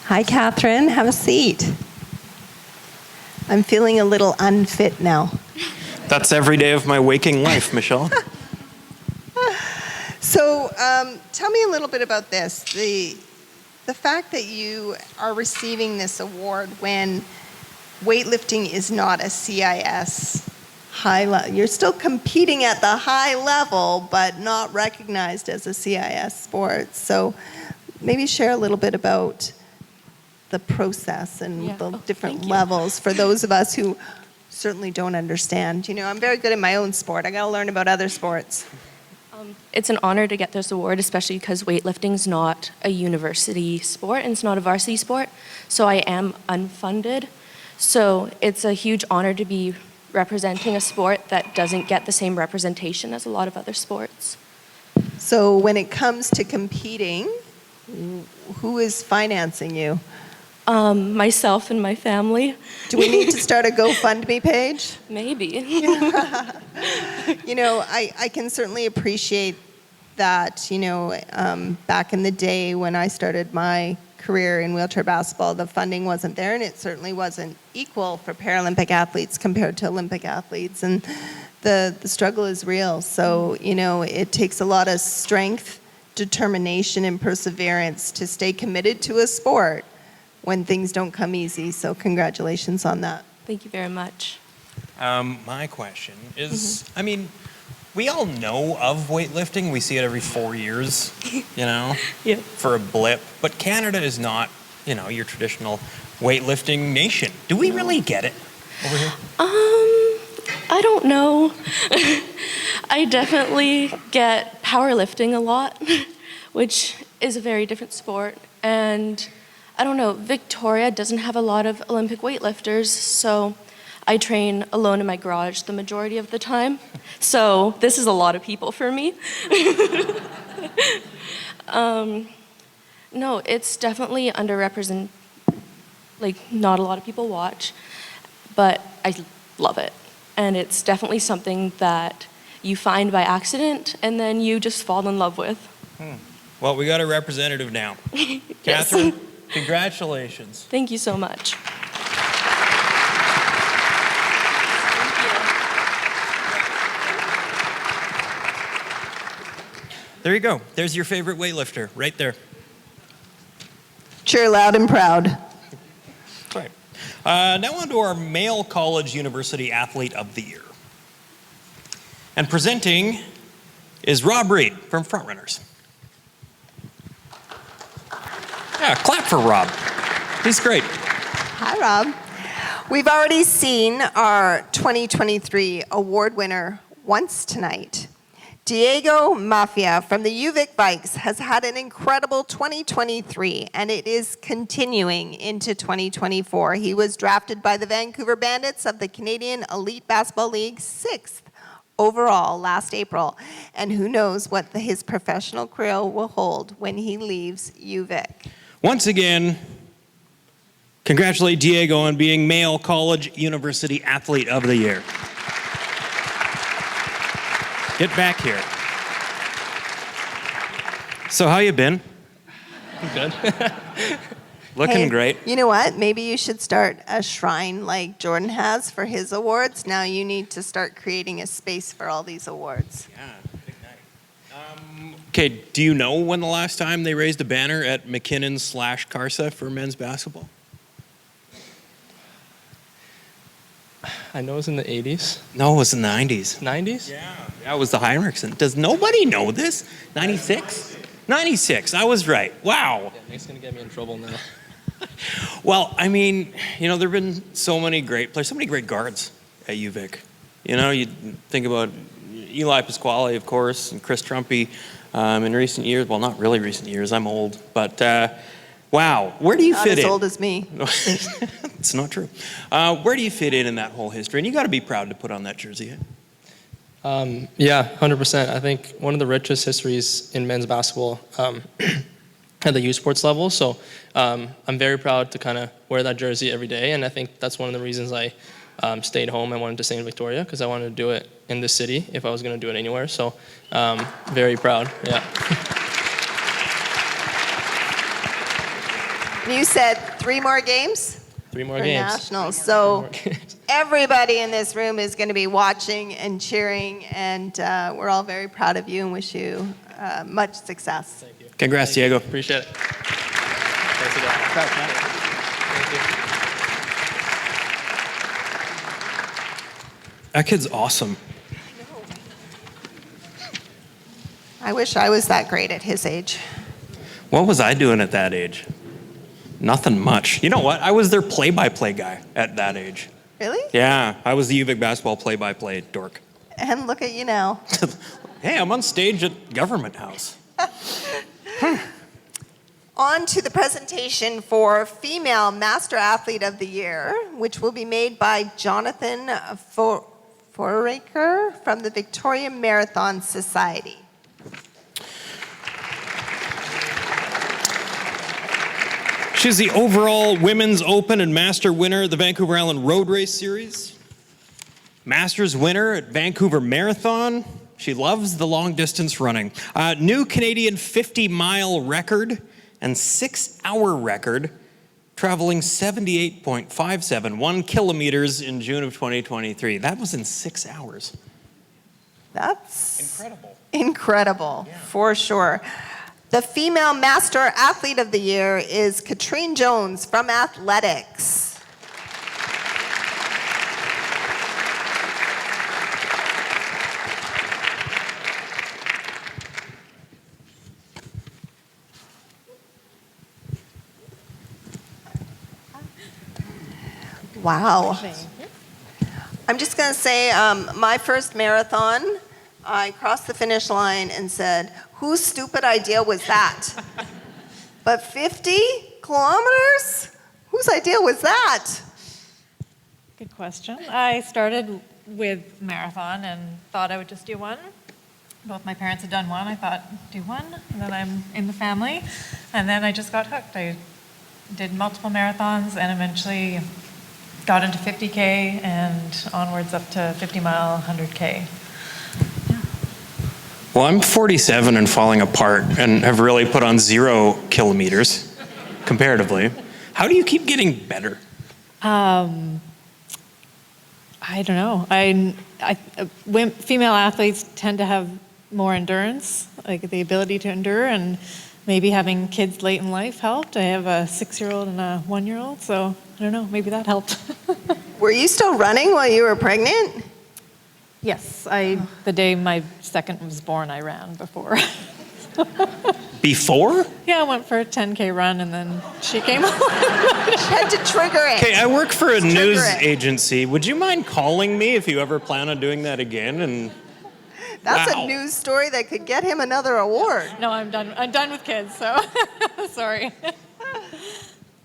Hi, Catherine. Have a seat. I'm feeling a little unfit now. That's every day of my waking life, Michelle. So tell me a little bit about this. The fact that you are receiving this award when weightlifting is not a CIS high level. You're still competing at the high level, but not recognized as a CIS sport. So maybe share a little bit about the process and the different levels for those of us who certainly don't understand. You know, I'm very good at my own sport. I got to learn about other sports. It's an honor to get this award, especially because weightlifting is not a university sport and it's not a varsity sport. So I am unfunded. So it's a huge honor to be representing a sport that doesn't get the same representation as a lot of other sports. So when it comes to competing, who is financing you? Myself and my family. Do we need to start a GoFundMe page? Maybe. You know, I can certainly appreciate that, you know, back in the day when I started my career in wheelchair basketball, the funding wasn't there, and it certainly wasn't equal for Paralympic athletes compared to Olympic athletes. And the struggle is real. So, you know, it takes a lot of strength, determination, and perseverance to stay committed to a sport when things don't come easy. So congratulations on that. Thank you very much. My question is, I mean, we all know of weightlifting. We see it every 4 years, you know, for a blip. But Canada is not, you know, your traditional weightlifting nation. Do we really get it over here? I don't know. I definitely get powerlifting a lot, which is a very different sport. And I don't know, Victoria doesn't have a lot of Olympic weightlifters, so I train alone in my garage the majority of the time. So this is a lot of people for me. No, it's definitely underrepresented. Like, not a lot of people watch, but I love it. And it's definitely something that you find by accident and then you just fall in love with. Well, we got a representative now. Catherine, congratulations. Thank you so much. There you go. There's your favorite weightlifter right there. Cheer loud and proud. Right. Now on to our Male College University Athlete of the Year. And presenting is Rob Reed from Frontrunners. Yeah, clap for Rob. He's great. Hi, Rob. We've already seen our 2023 award winner once tonight. Diego Mafia from the UVic Vikes has had an incredible 2023, and it is continuing into 2024. He was drafted by the Vancouver Bandits of the Canadian Elite Basketball League 6th overall last April. And who knows what his professional career will hold when he leaves UVic. Once again, congratulate Diego on being Male College University Athlete of the Year. Get back here. So how you been? I'm good. Looking Hey, great. You know what? Maybe you should start a shrine like Jordan has for his awards. Now you need to start creating a space for all these awards. Yeah, big night. Okay, do you know when the last time they raised a banner at McKinnon/Carsa for men's basketball? I know it was in the 80s. No, it was in the 90s. 90s? Yeah, that was the Heinrichsen. Does nobody know this? 96? 96, I was right. Wow. Yeah, Nick's going to get me in trouble now. Well, I mean, you know, there have been so many great players, so many great guards at UVic. You know, you think about Eli Pasquale, of course, and Chris Trumpy in recent years. Well, not really recent years. I'm old. But, wow, where do you Not fit as in? old as me. It's not true. Where do you fit in that whole history? And you got to be proud to put on that jersey. Yeah, 100%. I think one of the richest histories in men's basketball at the youth sports level. So I'm very proud to kind of wear that jersey every day. And I think that's one of the reasons I stayed home and wanted to stay in Victoria, because I wanted to do it in this city if I was going to do it anywhere. So very proud, yeah. You said 3 more games? 3 more for games. Nationals. So everybody in this room is going to be watching and cheering, and we're all very proud of you and wish you much success. Thank you. Congrats, Diego. Appreciate it. Thanks again. Thank you. That kid's awesome. I wish I was that great at his age. What was I doing at that age? Nothing much. You know what? I was their play-by-play guy at that age. Really? Yeah, I was the UVic basketball play-by-play dork. And look at you now. Hey, I'm on stage at Government House. On to the presentation for Female Master Athlete of the Year, which will be made by Jonathan Foraker from the Victoria Marathon Society. She's the overall Women's Open and Master winner of the Vancouver Island Road Race Series. Masters winner at Vancouver Marathon. She loves the long distance running. New Canadian 50-mile record and 6-hour record, traveling 78.571 kilometers in June of 2023. That was in 6 hours. That's incredible. Incredible, for sure. The Female Master Athlete of the Year is Katrine Jones from Athletics. Wow. I'm just going to say, my first marathon, I crossed the finish line and said, whose stupid idea was that? But 50 kilometers? Whose idea was that? Good question. I started with marathon and thought I would just do one. Both my parents had done one. I thought, do one, and then I'm in the family. And then I just got hooked. I did multiple marathons and eventually got into 50K and onwards up to 50-mile, 100K. Well, I'm 47 and falling apart and have really put on 0 kilometers comparatively. How do you keep getting better? I don't know. Female athletes tend to have more endurance, like the ability to endure, and maybe having kids late in life helped. I have a 6-year-old and a 1-year-old, so I don't know, maybe that helped. Were you still running while you were pregnant? Yes, the day my second was born, I ran before. Before? Yeah, I went for a 10K run and then she came on. She had to trigger it. Okay, I work for a Trigger news it. agency. Would you mind calling me if you ever plan on doing that again? And That's wow. a news story that could get him another award. No, I'm done. I'm done with kids, so sorry.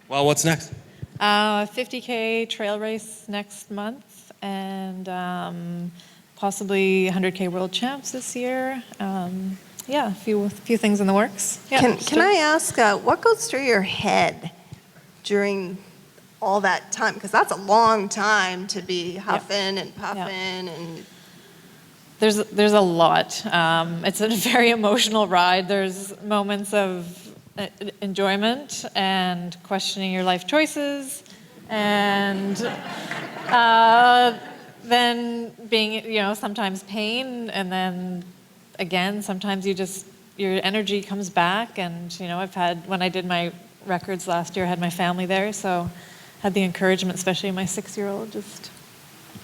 Well, what's next? 50K trail race next month and possibly 100K world champs this year. Yeah, a few things in the works. Yeah, Can I ask, what goes through your head during all that time? Because that's a long time to be huffing and puffing and... There's a lot. It's a very emotional ride. There's moments of enjoyment and questioning your life choices, and then being, sometimes pain, and then again, sometimes your energy comes back. And, when I did my records last year, I had my family there, so had the encouragement, especially my 6-year-old, just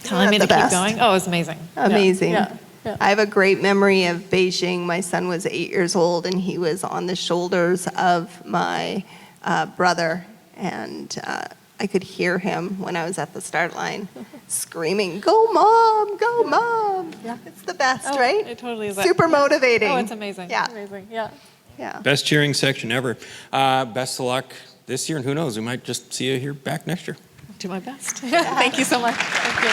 telling me to keep going. Oh, it was amazing. Amazing. Yeah. I have a great memory of Beijing. My son was 8 years old, and he was on the shoulders of my brother, and I could hear him when I was at the start line screaming, "Go, Mom! Go, Mom!" Yeah, it's the best, right? It totally is. Super motivating. Oh, it's amazing. Yeah. Amazing. Yeah. Yeah. Best cheering section ever. Best of luck this year, and who knows, we might just see you here back next year. Do my best. Thank you so much. Thank you.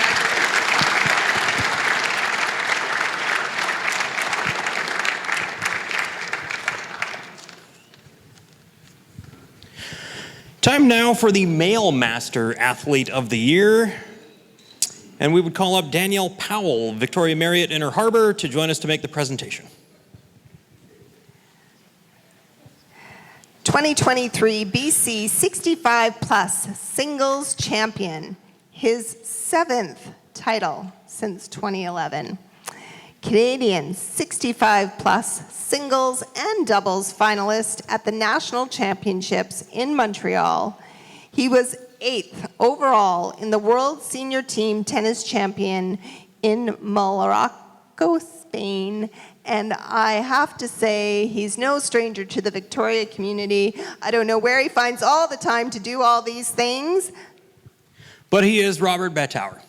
Time now for the Male Master Athlete of the Year. And we would call up Danielle Powell, Victoria Marriott Inner Harbor, to join us to make the presentation. 2023 BC 65 plus singles champion, his 7th title since 2011. Canadian 65 plus singles and doubles finalist at the National Championships in Montreal. He was 8th overall in the World Senior Team Tennis Champion in Morocco, Spain. And I have to say, he's no stranger to the Victoria community. I don't know where he finds all the time to do all these things. But he is Robert Bettauer.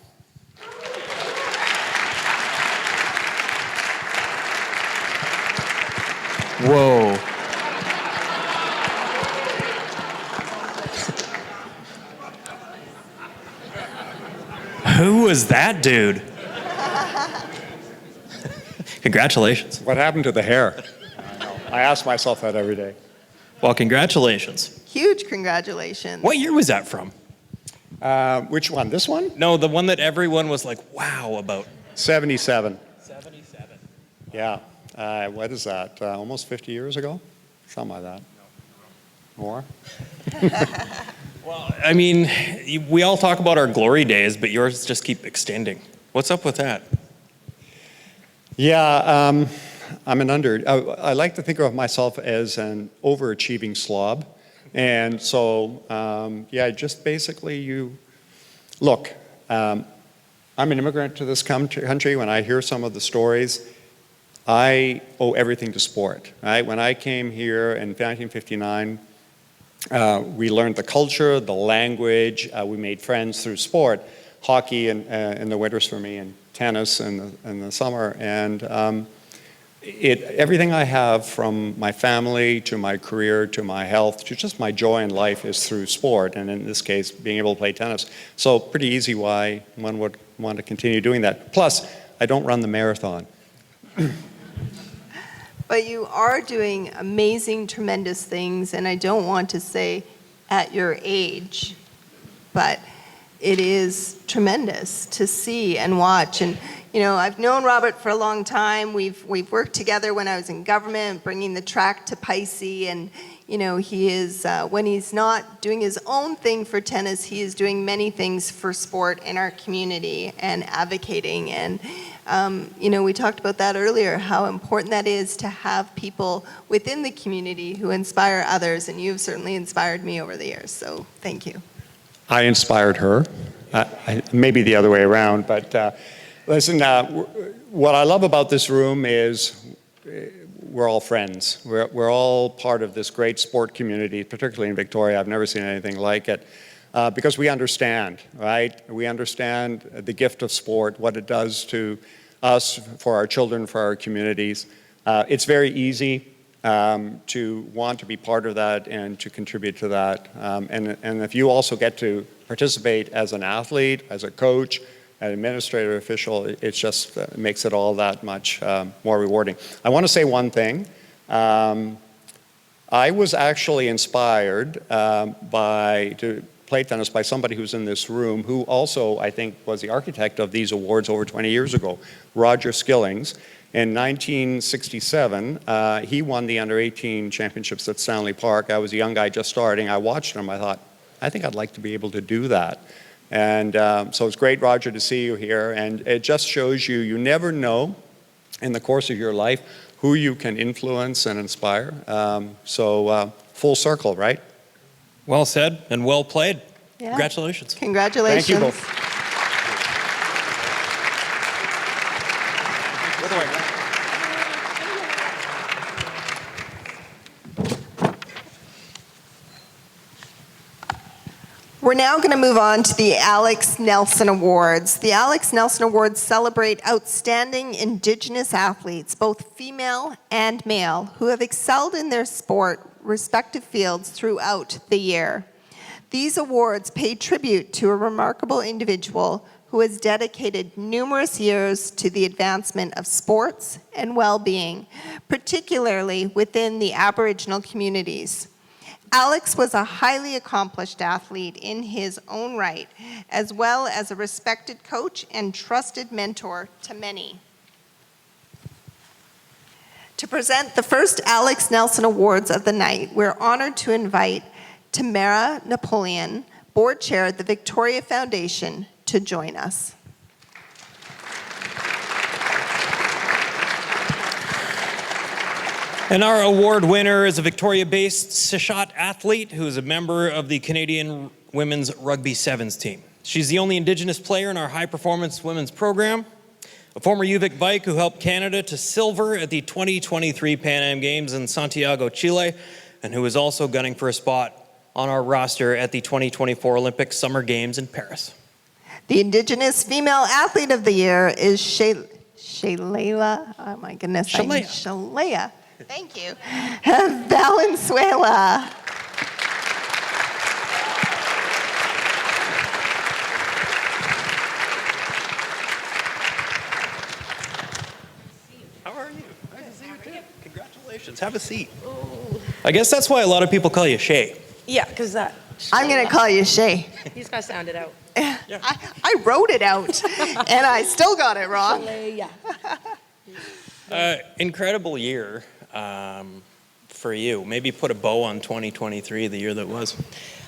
Whoa. Who was that dude? Congratulations. What happened to the hair? I ask myself that every day. Well, congratulations. Huge congratulations. What year was that from? Which one? This one? No, the one that everyone was like, wow, about. 77. 77. Yeah. What is that? Almost 50 years ago? Something like that. More? Well, I mean, we all talk about our glory days, but yours just keep extending. What's up with that? Yeah, I'm an I like to think of myself as an overachieving slob. And so, yeah, just basically look, I'm an immigrant to this country. When I hear some of the stories, I owe everything to sport, right? When I came here in 1959, we learned the culture, the language, we made friends through sport, hockey in the winters for me, and tennis in the summer. And everything I have, from my family to my career to my health to just my joy in life, is through sport, and in this case, being able to play tennis. So pretty easy why one would want to continue doing that. Plus, I don't run the marathon. But you are doing amazing, tremendous things, and I don't want to say at your age, but it is tremendous to see and watch. And I've known Robert for a long time. We've worked together when I was in government, bringing the track to Pisey, and he is, when he's not doing his own thing for tennis, he is doing many things for sport in our community and advocating. And we talked about that earlier, how important that is to have people within the community who inspire others, and you've certainly inspired me over the years, so thank you. I inspired her, maybe the other way around, but listen, what I love about this room is we're all friends. We're all part of this great sport community, particularly in Victoria. I've never seen anything like it, because we understand, right? We understand the gift of sport, what it does to us, for our children, for our communities. It's very easy to want to be part of that and to contribute to that. And if you also get to participate as an athlete, as a coach, an administrative official, it just makes it all that much more rewarding. I want to say one thing. I was actually inspired to play tennis by somebody who's in this room, who also, I think, was the architect of these awards over 20 years ago, Roger Skillings. In 1967, he won the under-18 championships at Stanley Park. I was a young guy just starting. I watched him. I thought, I think I'd like to be able to do that. And so it's great, Roger, to see you here. And it just shows you, you never know in the course of your life who you can influence and inspire. Full circle, right? Well said and well played. Yeah. Congratulations. Congratulations. Thank you both. We're now going to move on to the Alex Nelson Awards. The Alex Nelson Awards celebrate outstanding Indigenous athletes, both female and male, who have excelled in their sport, respective fields throughout the year. These awards pay tribute to a remarkable individual who has dedicated numerous years to the advancement of sports and well-being, particularly within the Aboriginal communities. Alex was a highly accomplished athlete in his own right, as well as a respected coach and trusted mentor to many. To present the first Alex Nelson Awards of the night, we're honored to invite Tamara Napoleon, board chair at the Victoria Foundation, to join us. And our award winner is a Victoria-based Sishat athlete who is a member of the Canadian Women's Rugby Sevens team. She's the only Indigenous player in our high-performance women's program, a former UVic Vike who helped Canada to silver at the 2023 Pan Am Games in Santiago, Chile, and who is also gunning for a spot on our roster at the 2024 Olympic Summer Games in Paris. The Indigenous Female Athlete of the Year is Shalela, oh my goodness. Shalea. Thank you. Valenzuela. How are you? Nice to see you too. Congratulations. Have a seat. I guess that's why a lot of people call you Shay. Yeah, because that. I'm going to call you Shay. He's got to sound it out. I wrote it out, and I still got it wrong. Incredible year for you. Maybe put a bow on 2023, the year that was.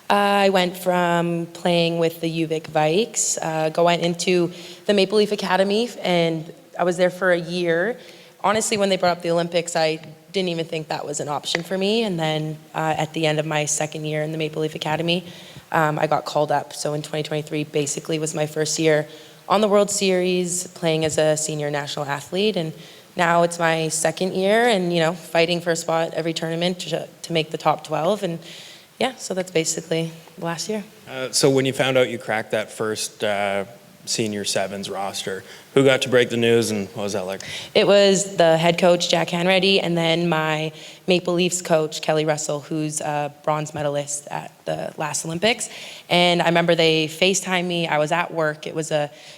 I went from playing with the UVic Vikes, going into the Maple Leaf Academy, and I was there for a year. Honestly, when they brought up the Olympics, I didn't even think that was an option for me. And then at the end of my second year in the Maple Leaf Academy, I got called up. So in 2023, basically was my first year on the World Series, playing as a senior national athlete. And now it's my second year and, fighting for a spot every tournament to make the top 12. And yeah, so that's basically the last year. So when you found out you cracked that first senior sevens roster, who got to break the news and what was that like? It was the head coach, Jack Hanratty, and then my Maple Leafs coach, Kelly Russell, who's a bronze medalist at the last Olympics. And I remember they FaceTimed me. I was at work. It was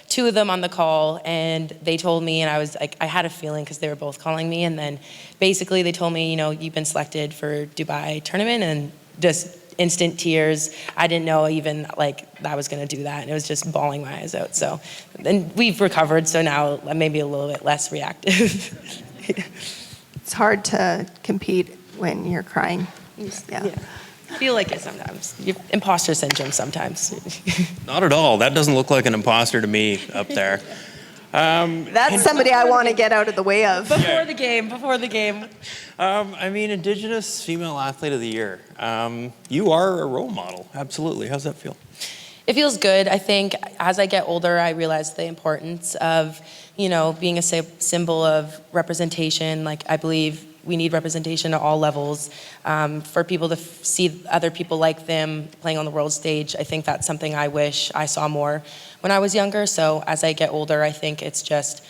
two of them on the call, and they told me, and I was like, I had a feeling because they were both calling me. And then basically they told me, you've been selected for Dubai tournament, and just instant tears. I didn't know even that I was going to do that, and it was just bawling my eyes out. So, and we've recovered, so now maybe a little bit less reactive. It's hard to compete when you're crying. Yeah. I feel like it sometimes. Imposter syndrome sometimes. Not at all. That doesn't look like an imposter to me up there. That's somebody I want to get out of the way of. Before the game. Indigenous Female Athlete of the Year. You are a role model. Absolutely. How's that feel? It feels good. I think as I get older, I realize the importance of, being a symbol of representation. I believe we need representation at all levels. For people to see other people like them playing on the world stage, I think that's something I wish I saw more when I was younger. So as I get older, I think it's just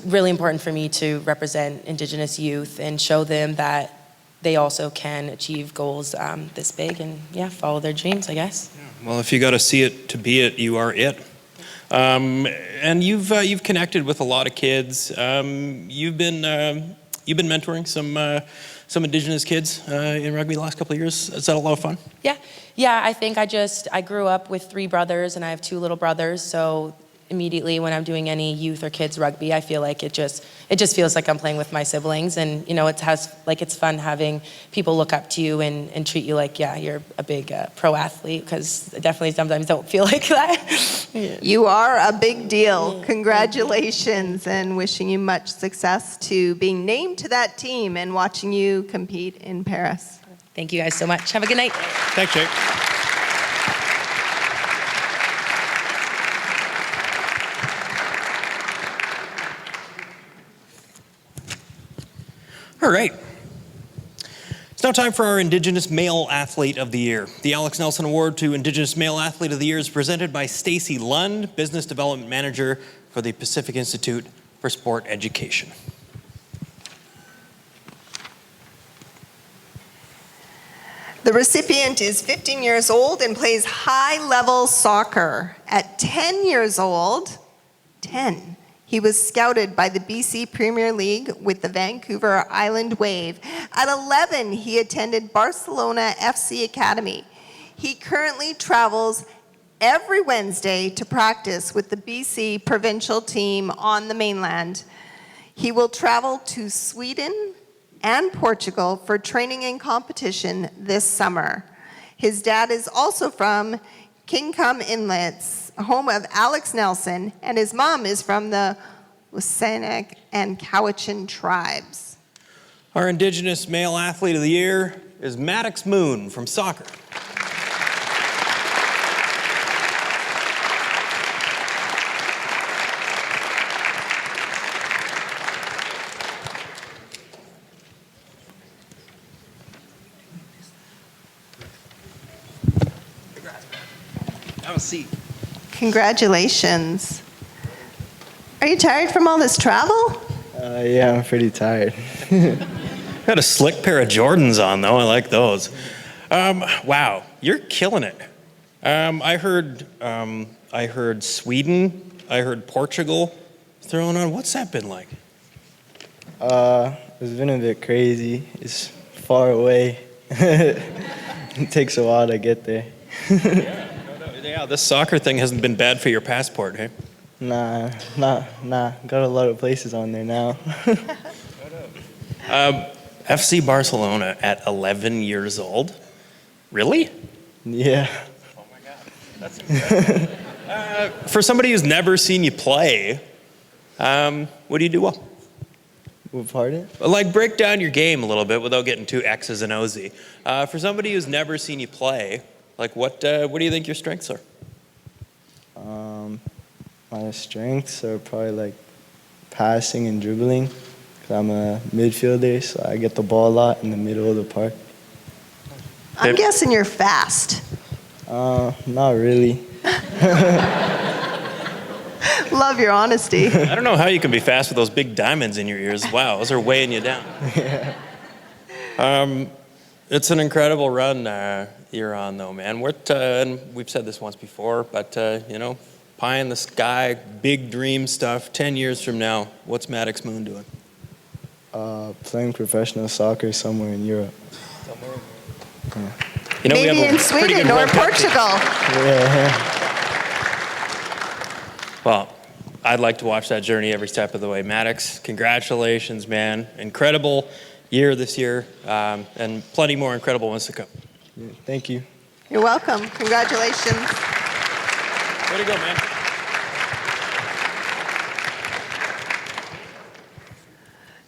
really important for me to represent Indigenous youth and show them that they also can achieve goals this big and follow their dreams, I guess. Well, if you got to see it to be it, you are it. And you've connected with a lot of kids. You've been mentoring some Indigenous kids in rugby the last couple of years. Is that a lot of fun? Yeah. I think I grew up with 3 brothers and I have 2 little brothers. So immediately when I'm doing any youth or kids rugby. I feel like it just feels like I'm playing with my siblings, and it's fun having people look up to you and treat you like, yeah, you're a big pro athlete, because I definitely sometimes don't feel like that. Yeah. You are a big deal. Congratulations, and wishing you much success to being named to that team and watching you compete in Paris. Thank you guys so much. Have a good night. Thanks, Jake. All right. It's now time for our Indigenous Male Athlete of the Year. The Alex Nelson Award to Indigenous Male Athlete of the Year is presented by Stacey Lund, Business Development Manager for the Pacific Institute for Sport Education. The recipient is 15 years old and plays high-level soccer. At 10 years old, he was scouted by the BC Premier League with the Vancouver Island Wave. At 11, he attended Barcelona FC Academy. He currently travels every Wednesday to practice with the BC provincial team on the mainland. He will travel to Sweden and Portugal for training and competition this summer. His dad is also from Kingcome Inlets, home of Alex Nelson, and his mom is from the Wasanic and Cowichan tribes. Our Indigenous Male Athlete of the Year is Maddox Moon from soccer. Have a seat. Congratulations. Are you tired from all this travel? Yeah, I'm pretty tired. Got a slick pair of Jordans on, though. I like those. Wow, you're killing it. I heard Sweden. I heard Portugal thrown on. What's that been like? It's been a bit crazy. It's far away. It takes a while to get there. Yeah, this soccer thing hasn't been bad for your passport, hey? Nah. Got a lot of places on there now. FC Barcelona at 11 years old? Really? Yeah. Oh my God, that's incredible. For somebody who's never seen you play, what do you do well? What pardon? Like, break down your game a little bit without getting too X's and O's. For somebody who's never seen you play, like, what do you think your strengths are? My strengths are probably like passing and dribbling, because I'm a midfielder, so I get the ball a lot in the middle of the park. I'm guessing you're fast. Not really. Love your honesty. I don't know how you can be fast with those big diamonds in your ears. Wow, those are weighing you down. It's an incredible run you're on, though, man. And we've said this once before, but, pie in the sky, big dream stuff. 10 years from now, what's Maddox Moon doing? Playing professional soccer somewhere in Europe. Yeah. Maybe in Sweden or Portugal. Yeah. Well, I'd like to watch that journey every step of the way. Maddox, congratulations, man. Incredible year this year, and plenty more incredible ones to come. Yeah, thank you. You're welcome. Congratulations. Way to go, man.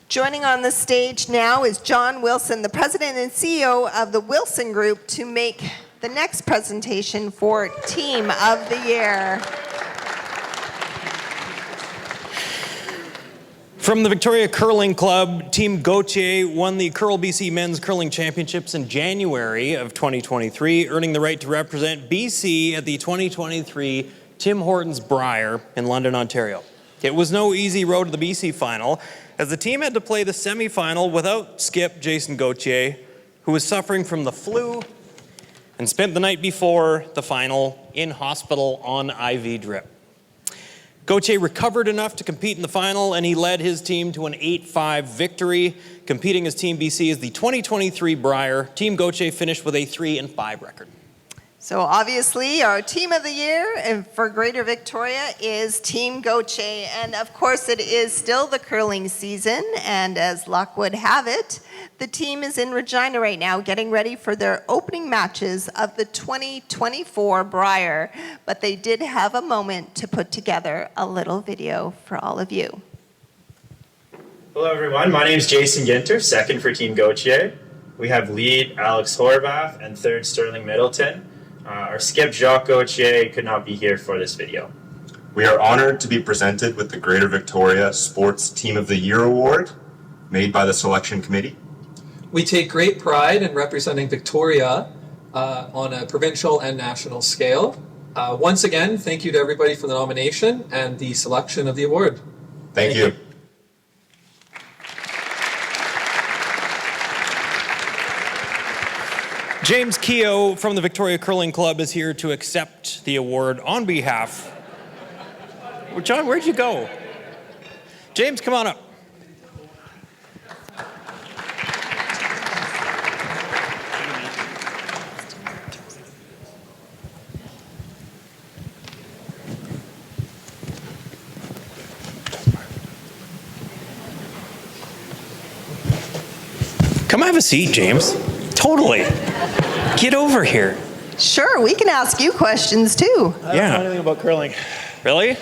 Joining on the stage now is John Wilson, the president and CEO of the Wilson Group, to make the next presentation for Team of the Year. From the Victoria Curling Club, Team Gauthier won the Curl BC Men's Curling Championships in January of 2023, earning the right to represent BC at the 2023 Tim Hortons Brier in London, Ontario. It was no easy road to the BC final, as the team had to play the semi-final without skip Jason Gauthier, who was suffering from the flu and spent the night before the final in hospital on IV drip. Gauthier recovered enough to compete in the final, and he led his team to an 8-5 victory. Competing as Team BC as the 2023 Brier, Team Gauthier finished with a 3-5 record. So obviously, our team of the year and for Greater Victoria is Team Goche. And of course, it is still the curling season. And as luck would have it, the team is in Regina right now getting ready for their opening matches of the 2024 Brier. But they did have a moment to put together a little video for all of you. Hello everyone, my name is Jason Ginter, second for Team Gauthier. We have lead Alex Horvath and third Sterling Middleton. Our skip Jacques Gauthier could not be here for this video. We are honored to be presented with the Greater Victoria Sports Team of the Year Award, made by the Selection Committee. We take great pride in representing Victoria on a provincial and national scale. Once again, thank you to everybody for the nomination and the selection of the award. Thank you. James Keogh from the Victoria Curling Club is here to accept the award on behalf. Well, John, where'd you go? James, come on up. Come have a seat, James. Totally. Get over here. Sure, we can ask you questions too. I don't know anything about curling. Really?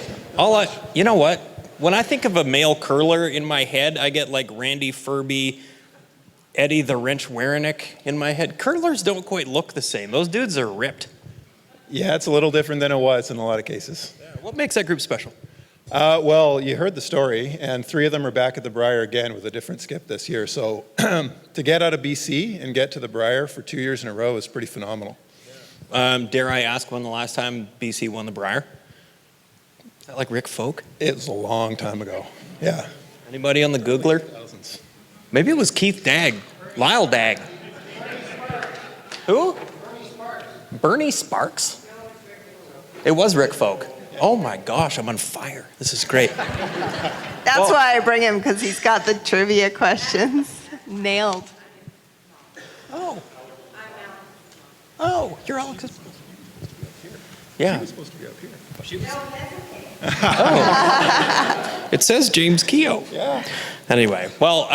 You know what? When I think of a male curler in my head, I get like Randy Ferbey, Eddie the Wrench Werenick in my head. Curlers don't quite look the same. Those dudes are ripped. Yeah, it's a little different than it was in a lot of cases. What makes that group special? Well, you heard the story, and 3 of them are back at the Brier again with a different skip this year. So to get out of BC and get to the Brier for 2 years in a row is pretty phenomenal. Dare I ask when the last time BC won the Brier? Is that like Rick Folk? It was a long time ago, yeah. Anybody on the Googler? Thousands. Maybe it was Keith Dagg. Lyle Dagg. Who? Bernie Sparks? It was Rick Folk. Oh my gosh, I'm on fire. This is great. That's why I bring him, because he's got the trivia questions nailed. Oh, you're Alex. Yeah. She was supposed to be up here. Oh. It says James Keogh. Yeah. Anyway, well,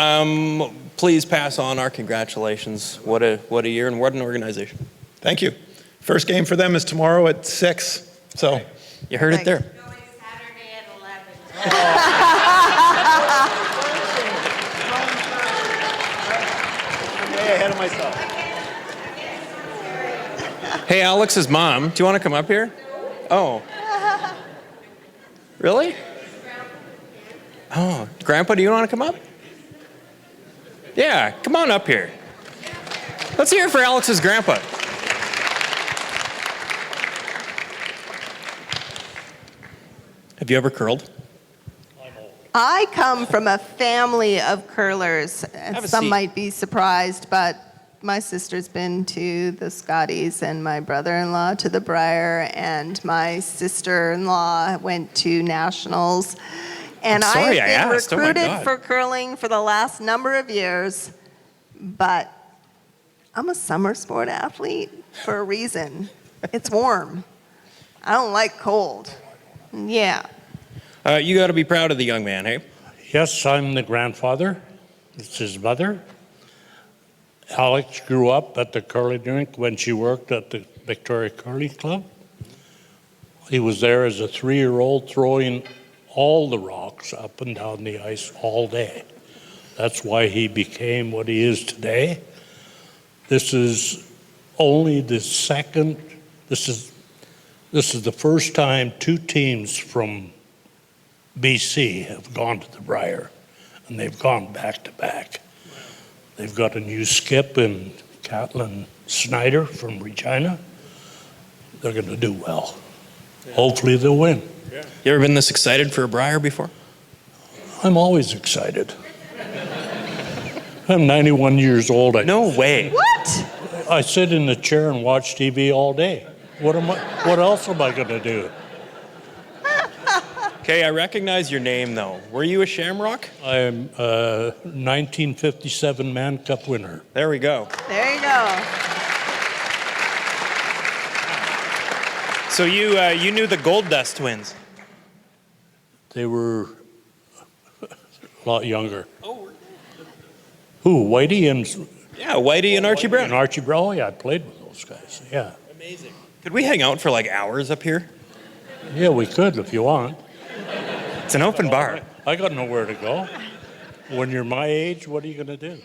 please pass on our congratulations. What a year and what an organization. Thank you. First game for them is tomorrow at 6. So you heard it there. I'm way ahead of myself. Hey, Alex's mom, do you want to come up here? Oh. Really? Oh, Grandpa, do you want to come up? Yeah, come on up here. Let's hear it for Alex's grandpa. Have you ever curled? I come from a family of curlers. Have a Some seat. might be surprised, but my sister's been to the Scotties and my brother-in-law to the Brier, and my sister-in-law went to nationals. And I'm sorry I I've been asked. Oh my recruited God. for curling for the last number of years, but I'm a summer sport athlete for a reason. It's warm. I don't like cold. Yeah. You got to be proud of the young man, hey? Yes, I'm the grandfather. It's his mother. Alex grew up at the curling rink when she worked at the Victoria Curling Club. He was there as a 3-year-old throwing all the rocks up and down the ice all day. That's why he became what he is today. This is only the second, this is the first time 2 teams from BC have gone to the Brier, and they've gone back to back. They've got a new skip in Caitlin Snyder from Regina. They're going to do well. Hopefully they'll win. You ever been this excited for a Brier before? I'm always excited. I'm 91 years old. No way. What? I sit in the chair and watch TV all day. What else am I going to do? Okay, I recognize your name, though. Were you a Shamrock? I'm a 1957 Mann Cup winner. There we go. There you go. So you knew the Gold Dust twins. They were a lot younger. Oh, who? Whitey and Yeah, Whitey and Archie Brown. And Archie Brown. Oh, yeah, I played with those guys. Yeah. Amazing. Could we hang out for like hours up here? Yeah, we could if you want. It's an open bar. I got nowhere to go. When you're my age, what are you going to do?